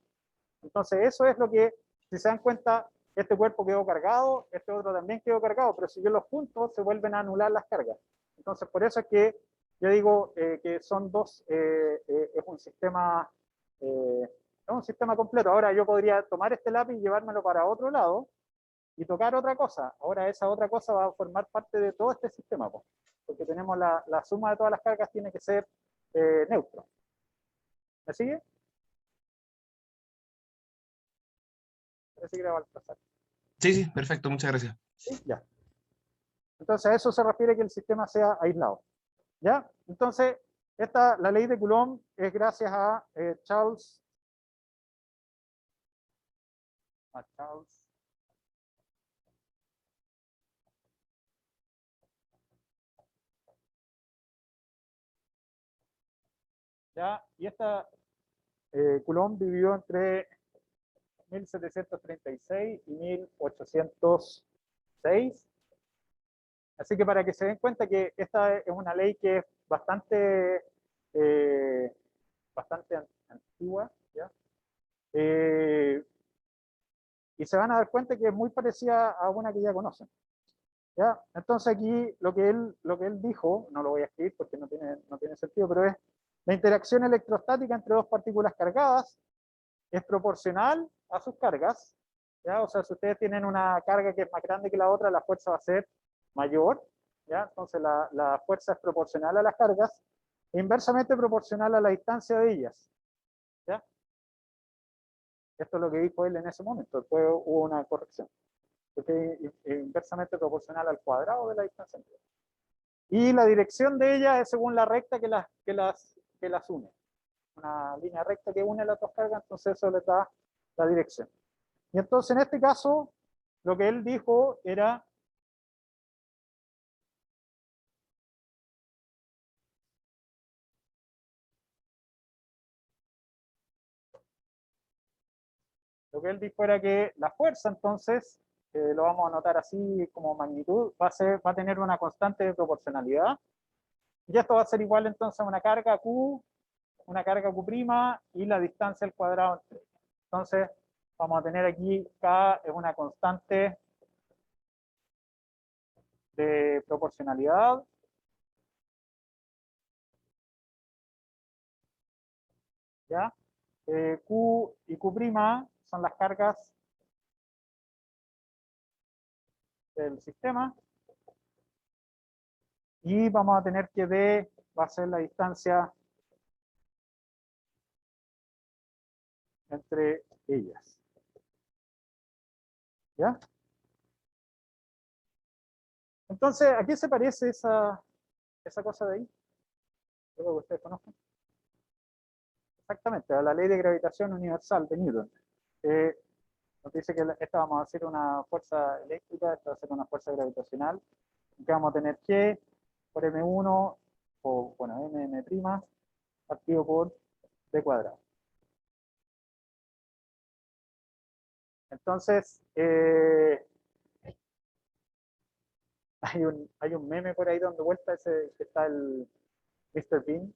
Entonces eso es lo que, si se dan cuenta, este cuerpo quedó cargado, este otro también quedó cargado, pero si yo los junto se vuelven a anular las cargas. Entonces por eso es que yo digo que son dos, es un sistema completo. Ahora yo podría tomar este lápiz y llevármelo para otro lado, y tocar otra cosa. Ahora esa otra cosa va a formar parte de todo este sistema, po, porque tenemos la suma de todas las cargas tiene que ser neutro. ¿Me sigue? Parece que era Baltasar. Sí, sí, perfecto, muchas gracias. ¿Sí? Ya. Entonces a eso se refiere que el sistema sea aislado. ¿Ya? Entonces, la ley de Coulomb es gracias a Charles. ¿Ya? Y Coulomb vivió entre 1736 y 1806. Así que para que se den cuenta que esta es una ley que es eh, bastante antigua, ¿ya? Eh, y se van a dar cuenta que es muy parecida a una que ya conocen. ¿Ya? Entonces aquí lo que él dijo, no lo voy a escribir porque no tiene sentido, pero es la interacción electrostática entre dos partículas cargadas es proporcional a sus cargas. ¿Ya? O sea, si ustedes tienen una carga que es más grande que la otra, la fuerza va a ser mayor. ¿Ya? Entonces la fuerza es proporcional a las cargas e inversamente proporcional a la distancia de ellas. ¿Ya? Esto es lo que dijo él en ese momento. Después hubo una corrección. Porque es inversamente proporcional al cuadrado de la distancia entre ellas. Y la dirección de ella es según la recta que las une. Una línea recta que une las dos cargas, entonces eso le da la dirección. Y entonces en este caso, lo que él dijo era que la fuerza, entonces, lo vamos a anotar así como magnitud, va a tener una constante de proporcionalidad. Y esto va a ser igual entonces a una carga Q Q' y la distancia al cuadrado entre ellas. Entonces, vamos a tener aquí K es una constante de proporcionalidad. ¿Ya? Q y Q' son las cargas del sistema. Y vamos a tener que D va a ser la distancia entre ellas. ¿Ya? Entonces, ¿a qué se parece esa cosa de ahí? Creo que ustedes conocen. Exactamente, a la ley de gravitación universal de Newton. Nos dice que esta vamos a hacer una fuerza eléctrica, esta va a ser una fuerza gravitacional, que vamos a tener G por M1, o bueno, M' partido por D cuadrado. Entonces, hay un meme por ahí dando vuelta, ese que está el Mr. Bean,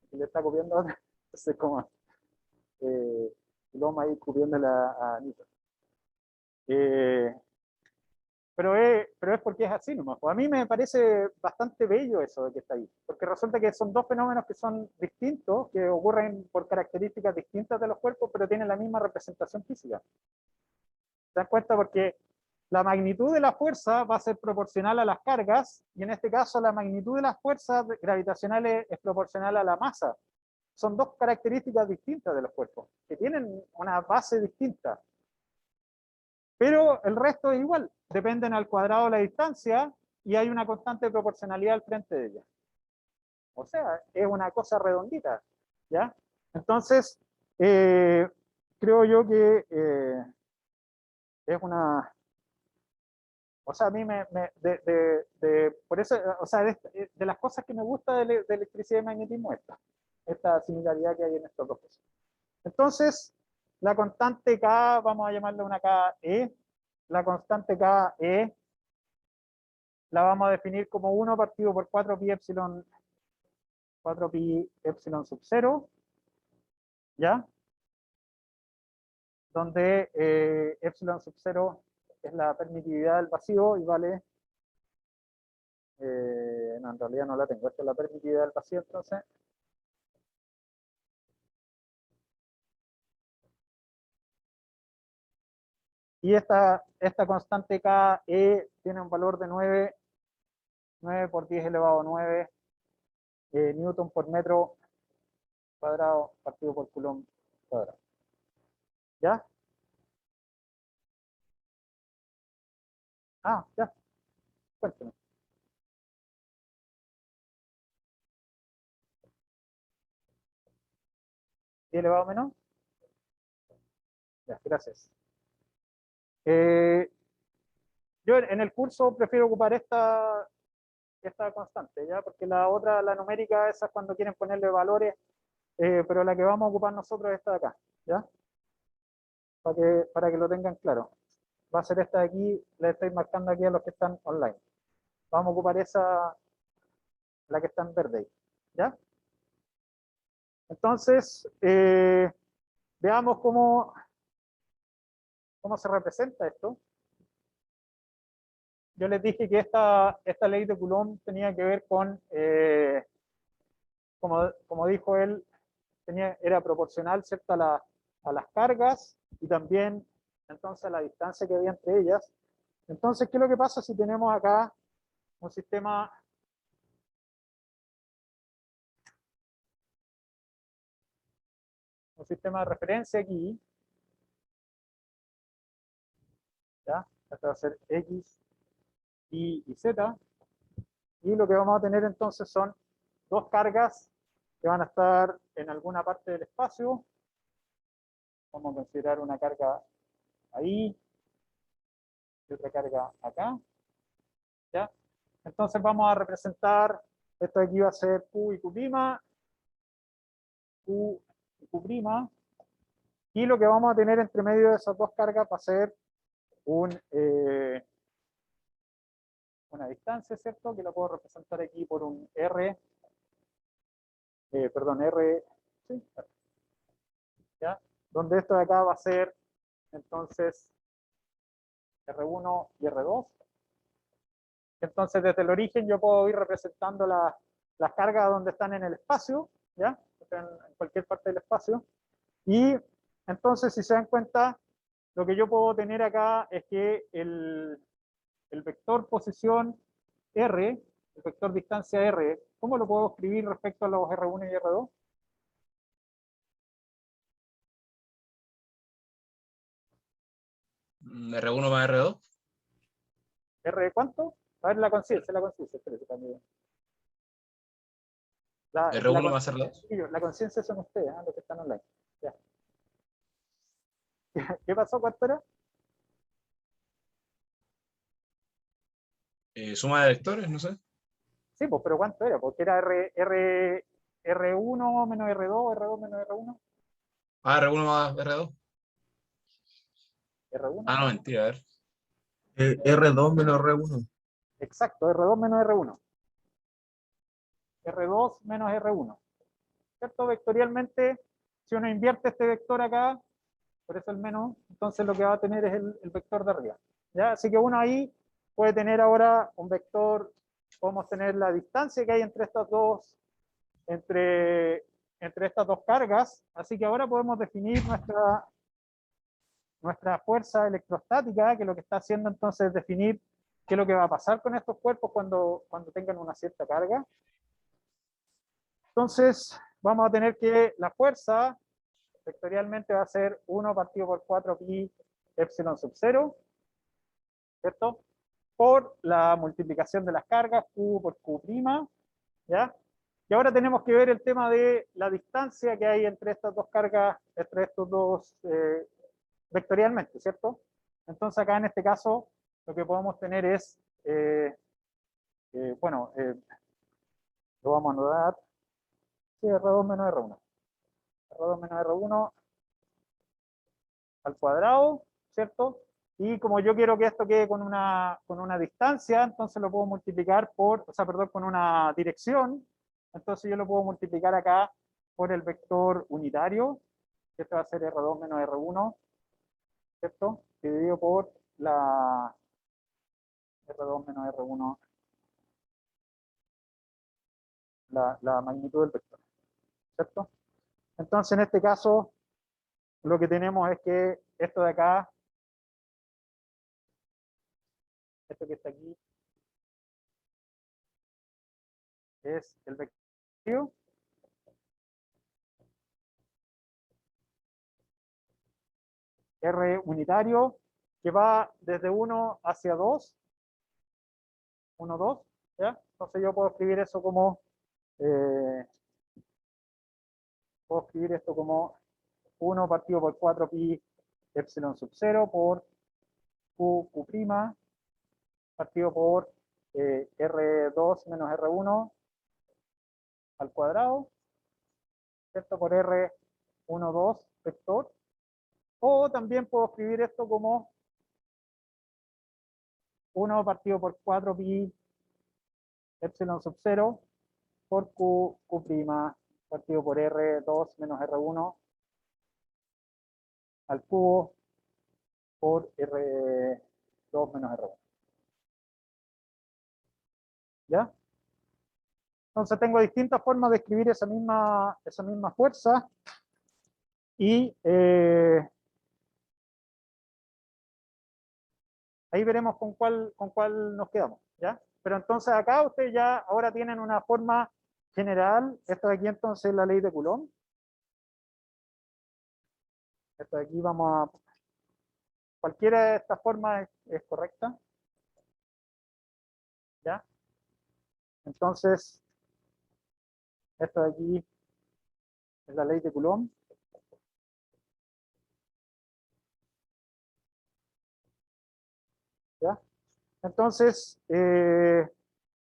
que le está copiando a otra. Entonces, como Loma ahí copiándole a Newton. Eh, pero es porque es así nomás. Pues a mí me parece bastante bello eso de que está ahí, porque resulta que son dos fenómenos que son distintos, que ocurren por características distintas de los cuerpos, pero tienen la misma representación física. ¿Te das cuenta? Porque la magnitud de la fuerza va a ser proporcional a las cargas, y en este caso la magnitud de las fuerzas gravitacionales es proporcional a la masa. Son dos características distintas de los cuerpos, que tienen una base distinta. Pero el resto es igual, dependen al cuadrado de la distancia y hay una constante proporcionalidad al frente de ella. O sea, es una cosa redondita, ¿ya? Entonces, creo yo que es una... O sea, a mí por eso, o sea, de las cosas que me gusta de electricidad y magnetismo, esta similaridad que hay en estos dos cosas. Entonces, la constante K, vamos a llamarle una KE, la constante KE la vamos a definir como 1 partido por 4 pi epsilon sub 0, ¿ya? Donde epsilon sub 0 es la permitividad del vacío y vale, no, en realidad no la tengo, esta es la permitividad del vacío, entonces, Y esta constante K, E, tiene un valor de 9 por 10 elevado a 9 newton por metro cuadrado partido por coulomb cuadrado. ¿Ya? Ah, ya, cuéntame. ¿10 elevado a menos? Ya, gracias. Yo en el curso prefiero ocupar esta constante, ¿ya? Porque la otra, la numérica, esa es cuando quieren ponerle valores, pero la que vamos a ocupar nosotros es esta de acá, ¿ya? Para que lo tengan claro. Va a ser esta de aquí, la estoy marcando aquí a los que están online. Vamos a ocupar esa, la que está en verde, ¿ya? Entonces, veamos cómo se representa esto. Yo les dije que esta ley de Coulomb tenía que ver con, como dijo él, era proporcional, ¿cierto?, a las cargas y también entonces a la distancia que había entre ellas. Entonces, ¿qué es lo que pasa si tenemos acá un sistema de referencia aquí? ¿Ya? Esto va a ser X, Y Z. Y lo que vamos a tener entonces son dos cargas que van a estar en alguna parte del espacio. Vamos a considerar una carga ahí y otra carga acá. ¿Ya? Entonces vamos a representar, esto de aquí va a ser Q y Q', Q y Q', y lo que vamos a tener entre medio de esas dos cargas va a ser una distancia, ¿cierto? Que la puedo representar aquí por un R, perdón, R, ¿sí? ¿Ya? Donde esto de acá va a ser entonces R1 y R2. Entonces desde el origen yo puedo ir representando las cargas donde están en el espacio, ¿ya? En cualquier parte del espacio. Y entonces, si se dan cuenta, lo que yo puedo tener acá es que el vector posición R, el vector distancia R, ¿cómo lo puedo escribir respecto a los R1 y R2? R1 más R2. ¿R cuánto? A ver la conciencia, espérate también. R1 más R2. La conciencia son ustedes, los que están online. Ya. ¿Qué pasó? ¿Cuánto era? Suma de vectores, no sé. Sí, pues, pero ¿cuánto era? Porque era R1 menos R2, R2 menos R1, Ah, R1 más R2. R1. Ah, no, mentira, a ver. R2 menos R1. Exacto, R2 menos R1. R2 menos R1. ¿Cierto? Vectorialmente, si uno invierte este vector acá, por eso el menos, entonces lo que va a tener es el vector de arriba. ¿Ya? Así que uno ahí puede tener ahora un vector, podemos tener la distancia que hay entre estas dos, entre estas dos cargas, así que ahora podemos definir nuestra fuerza electrostática, que lo que está haciendo entonces es definir qué es lo que va a pasar con estos cuerpos cuando tengan una cierta carga. Entonces, vamos a tener que la fuerza vectorialmente va a ser 1 partido por 4 pi epsilon sub 0, ¿cierto? Por la multiplicación de las cargas, Q por Q', ¿ya? Y ahora tenemos que ver el tema de la distancia que hay entre estas dos cargas, entre estos dos, vectorialmente, ¿cierto? Entonces acá en este caso lo que podemos tener es, bueno, lo vamos a anotar, sí, R2 menos R1. R2 menos R1 al cuadrado, ¿cierto? Y como yo quiero que esto quede con una distancia, entonces lo puedo multiplicar por, o sea, perdón, con una dirección, entonces yo lo puedo multiplicar acá por el vector unitario, que esto va a ser R2 menos R1, ¿cierto? Dividido por la R2 menos R1, la magnitud del vector, ¿cierto? Entonces en este caso lo que tenemos es que esto de acá esto que está aquí es el vector R unitario que va desde 1 hacia 2, 1, 2, ¿ya? Entonces yo puedo escribir eso como, puedo escribir esto como 1 partido por 4 pi epsilon sub 0 por q prima partido por R2 menos R1 al cuadrado, ¿cierto? Por R1, 2 vector. O también puedo escribir esto como 1 partido por 4 pi epsilon sub 0 por q prima partido por R2 menos R1 al cubo por R2 menos R1. ¿Ya? Entonces tengo distintas formas de escribir esa misma fuerza y ahí veremos con cuál nos quedamos, ¿ya? Pero entonces acá ustedes ya ahora tienen una forma general. Esto de aquí entonces es la ley de Coulomb. Esto de aquí vamos a... Cualquiera de estas formas es correcta, ¿ya? Entonces, esto de aquí es la ley de Coulomb. ¿Ya? Entonces,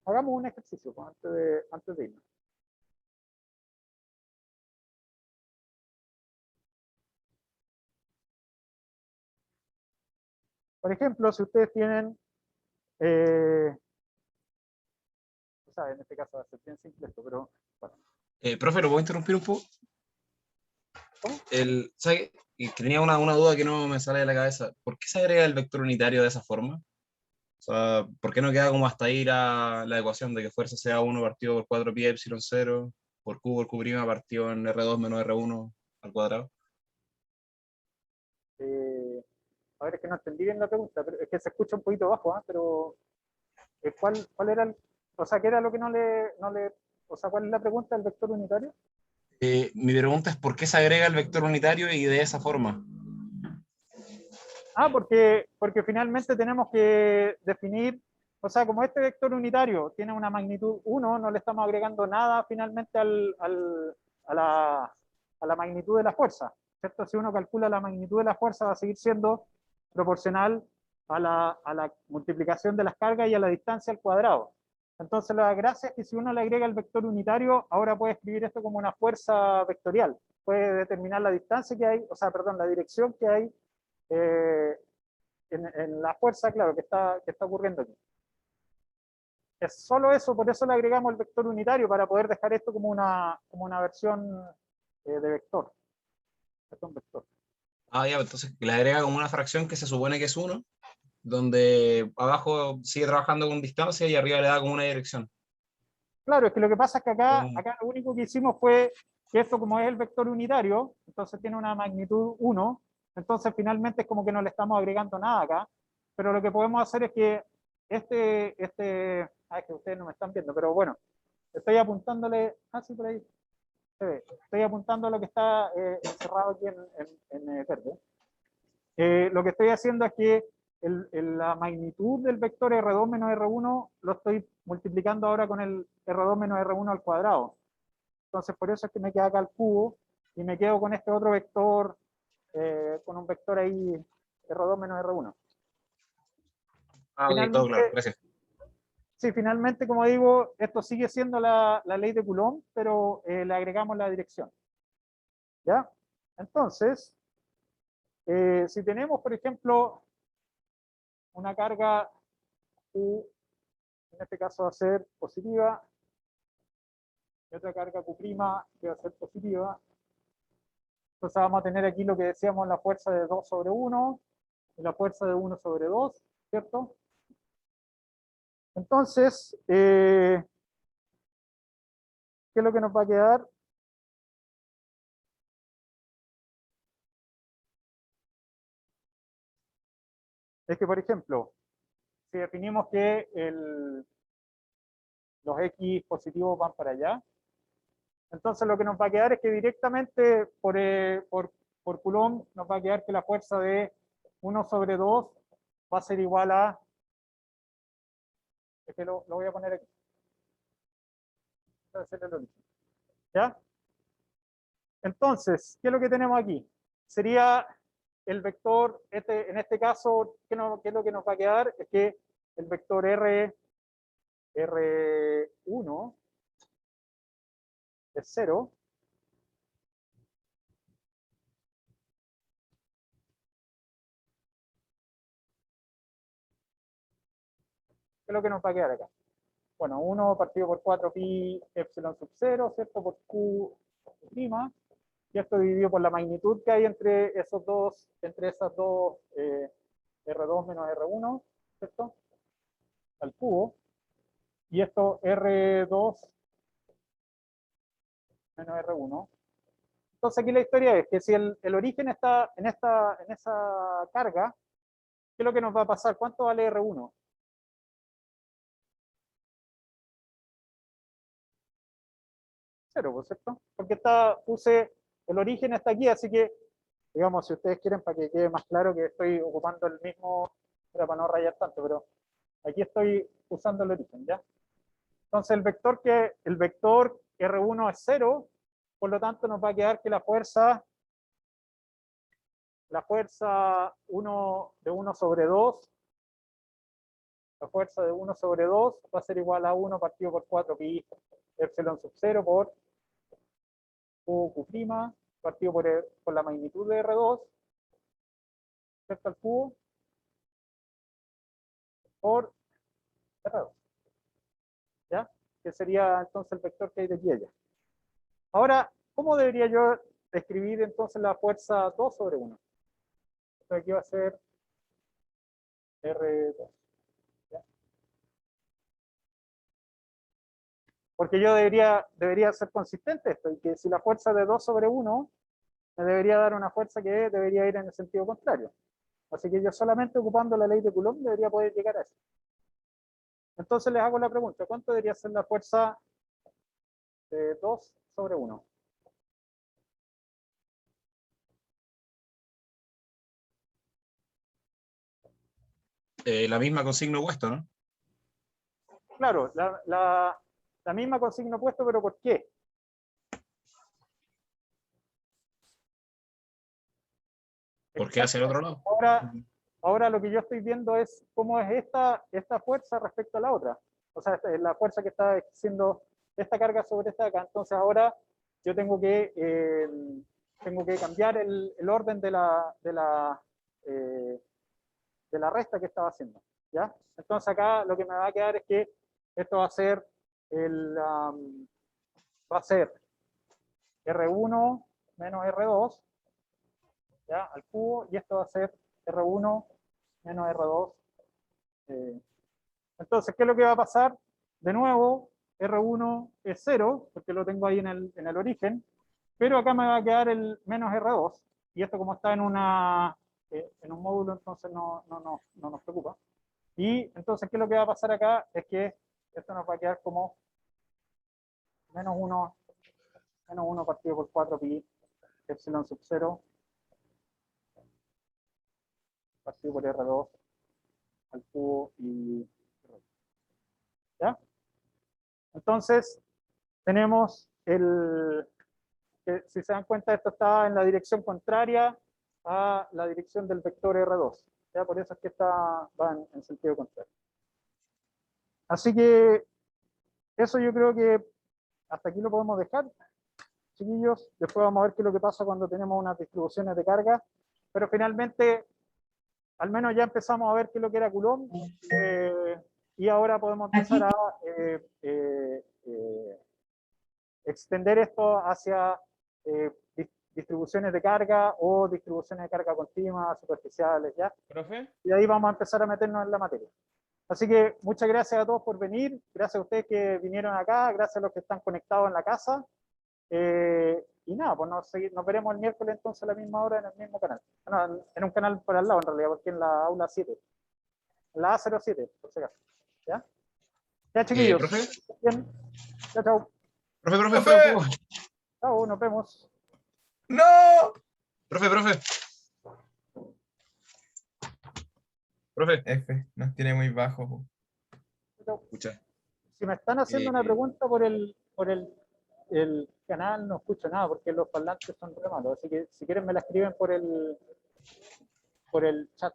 hagamos un ejercicio pues, antes de irnos. Por ejemplo, si ustedes tienen, en este caso va a ser bien simple esto, pero bueno. Profe, ¿lo puedo interrumpir un poco? ¿Cómo? ¿Sabe? Y que tenía una duda que no me sale de la cabeza. ¿Por qué se agrega el vector unitario de esa forma? O sea, ¿por qué no queda como hasta ir a la ecuación de que fuerza sea 1 partido por 4 pi epsilon 0 por q prima partido en R2 menos R1 al cuadrado? A ver, es que no entendí bien la pregunta, pero es que se escucha un poquito bajo, ¿eh? Pero ¿cuál era o sea, qué era lo que o sea, ¿cuál es la pregunta del vector unitario? Mi pregunta es ¿por qué se agrega el vector unitario y de esa forma? Porque finalmente tenemos que definir, o sea, como este vector unitario tiene una magnitud 1, no le estamos agregando nada finalmente a la magnitud de la fuerza, ¿cierto? Si uno calcula la magnitud de la fuerza va a seguir siendo proporcional a la multiplicación de las cargas y a la distancia al cuadrado. Entonces la gracia es que si uno le agrega el vector unitario, ahora puede escribir esto como una fuerza vectorial. Puede determinar la distancia que hay, o sea, perdón, la dirección que hay en la fuerza, claro, que está ocurriendo aquí. Es solo eso, por eso le agregamos el vector unitario, para poder dejar esto como una versión de vector. Esto es un vector. Ah, ya, entonces le agrega como una fracción que se supone que es 1, donde abajo sigue trabajando con distancia y arriba le da como una dirección. Claro, es que lo que pasa es que acá Como- lo único que hicimos fue que esto, como es el vector unitario, entonces tiene una magnitud 1, entonces finalmente es como que no le estamos agregando nada acá, pero lo que podemos hacer es que es que ustedes no me están viendo, pero bueno, estoy apuntándole, sí, por ahí, se ve. Estoy apuntando a lo que está encerrado aquí en verde. Lo que estoy haciendo es que la magnitud del vector R2 menos R1 lo estoy multiplicando ahora con el R2 menos R1 al cuadrado. Entonces, por eso es que me queda acá el cubo y me quedo con este otro vector, con un vector ahí R2 menos R1. Ah, ok, todo Finalmente, claro, gracias. sí, finalmente, como digo, esto sigue siendo la ley de Coulomb, pero le agregamos la dirección. ¿Ya? Entonces, si tenemos, por ejemplo, una carga Q, en este caso va a ser positiva, y otra carga Q' que va a ser positiva, entonces vamos a tener aquí lo que decíamos, la fuerza de 2 sobre 1 y la fuerza de 1 sobre 2, ¿cierto? Entonces, ¿qué es lo que nos va a quedar? Es que, por ejemplo, si definimos que los X positivos van para allá, entonces lo que nos va a quedar es que directamente por Coulomb nos va a quedar que la fuerza de 1 sobre 2 va a ser igual a, es que lo voy a poner aquí, este es el origen, ¿ya? Entonces, ¿qué es lo que tenemos aquí? Sería el vector, en este caso, ¿qué es lo que nos va a quedar? Es que el vector R1 es 0. ¿Qué es lo que nos va a quedar acá? Bueno, 1 partido por 4 pi epsilon sub 0, ¿cierto? Por Q prima. Y esto dividido por la magnitud que hay entre esas dos R2 menos R1, ¿cierto? Al cubo. Y esto R2 menos R1. Entonces aquí la historia es que si el origen está en esa carga, ¿qué es lo que nos va a pasar? ¿Cuánto vale R1? 0, ¿por cierto? Porque el origen está aquí, así que, digamos, si ustedes quieren, para que quede más claro que estoy ocupando el mismo, era para no rayar tanto, pero aquí estoy usando el origen, ¿ya? Entonces el vector R1 es 0, por lo tanto nos va a quedar que la fuerza 1 de 1 sobre 2, la fuerza de 1 sobre 2 va a ser igual a 1 partido por 4 pi epsilon sub 0 por Q' partido por la magnitud de R2, ¿cierto? Al cubo, por R2, ¿ya? Que sería entonces el vector que hay de aquí a allá. Ahora, ¿cómo debería yo escribir entonces la fuerza 2 sobre 1? Esto aquí va a ser R2. ¿Ya? Porque yo debería ser consistente esto, y que si la fuerza de 2 sobre 1 me debería dar una fuerza que debería ir en el sentido contrario. Así que yo solamente ocupando la ley de Coulomb debería poder llegar a eso. Entonces les hago la pregunta, ¿cuánto debería ser la fuerza de 2 sobre 1? La misma con signo opuesto, ¿no? Claro, la misma con signo opuesto, pero ¿por qué? ¿Por qué hacia el otro lado? Ahora lo que yo estoy viendo es cómo es esta fuerza respecto a la otra. O sea, la fuerza que está haciendo esta carga sobre esta acá. Entonces ahora yo tengo que cambiar el orden eh, de la resta que estaba haciendo. ¿Ya? Entonces acá lo que me va a quedar es que esto va a ser R1 menos R2, ¿ya? Al cubo, y esto va a ser R1 menos R2. Entonces, ¿qué es lo que va a pasar? De nuevo, R1 es 0, porque lo tengo ahí en el origen, pero acá me va a quedar el menos R2, y esto como está en un módulo, entonces no nos preocupa. Y entonces, ¿qué es lo que va a pasar acá? Es que esto nos va a quedar como menos 1 partido por 4 pi epsilon sub 0 partido por R2 al cubo y ¿ya? Entonces, tenemos que si se dan cuenta, esto está en la dirección contraria a la dirección del vector R2. ¿Ya? Por eso es que va en sentido contrario. Así que eso yo creo que hasta aquí lo podemos dejar, chiquillos. Después vamos a ver qué es lo que pasa cuando tenemos unas distribuciones de carga. Pero finalmente, al menos ya empezamos a ver qué es lo que era Coulomb. Y ahora podemos empezar a extender esto hacia distribuciones de carga o distribuciones de carga continua, superficiales, ¿ya? ¿Profe? Y ahí vamos a empezar a meternos en la materia. Así que muchas gracias a todos por venir, gracias a ustedes que vinieron acá, gracias a los que están conectados en la casa. Y nada, pues nos veremos el miércoles entonces a la misma hora en el mismo canal. Bueno, en un canal por al lado en realidad, porque en la aula 7. La A07, por si acaso. ¿Ya? Ya, chiquillos. ¿Profe? Bien. Chao, chao. Profe, ¡Profe! espera un poco. Chao, nos vemos. ¡No! Profe. Profe. F, nos tiene muy bajo. Po. Chao. Escucha. Si me están haciendo una Eh, pregunta por el canal, no escucho nada porque los parlantes son re malos. Así que si quieren me la escriben por el chat.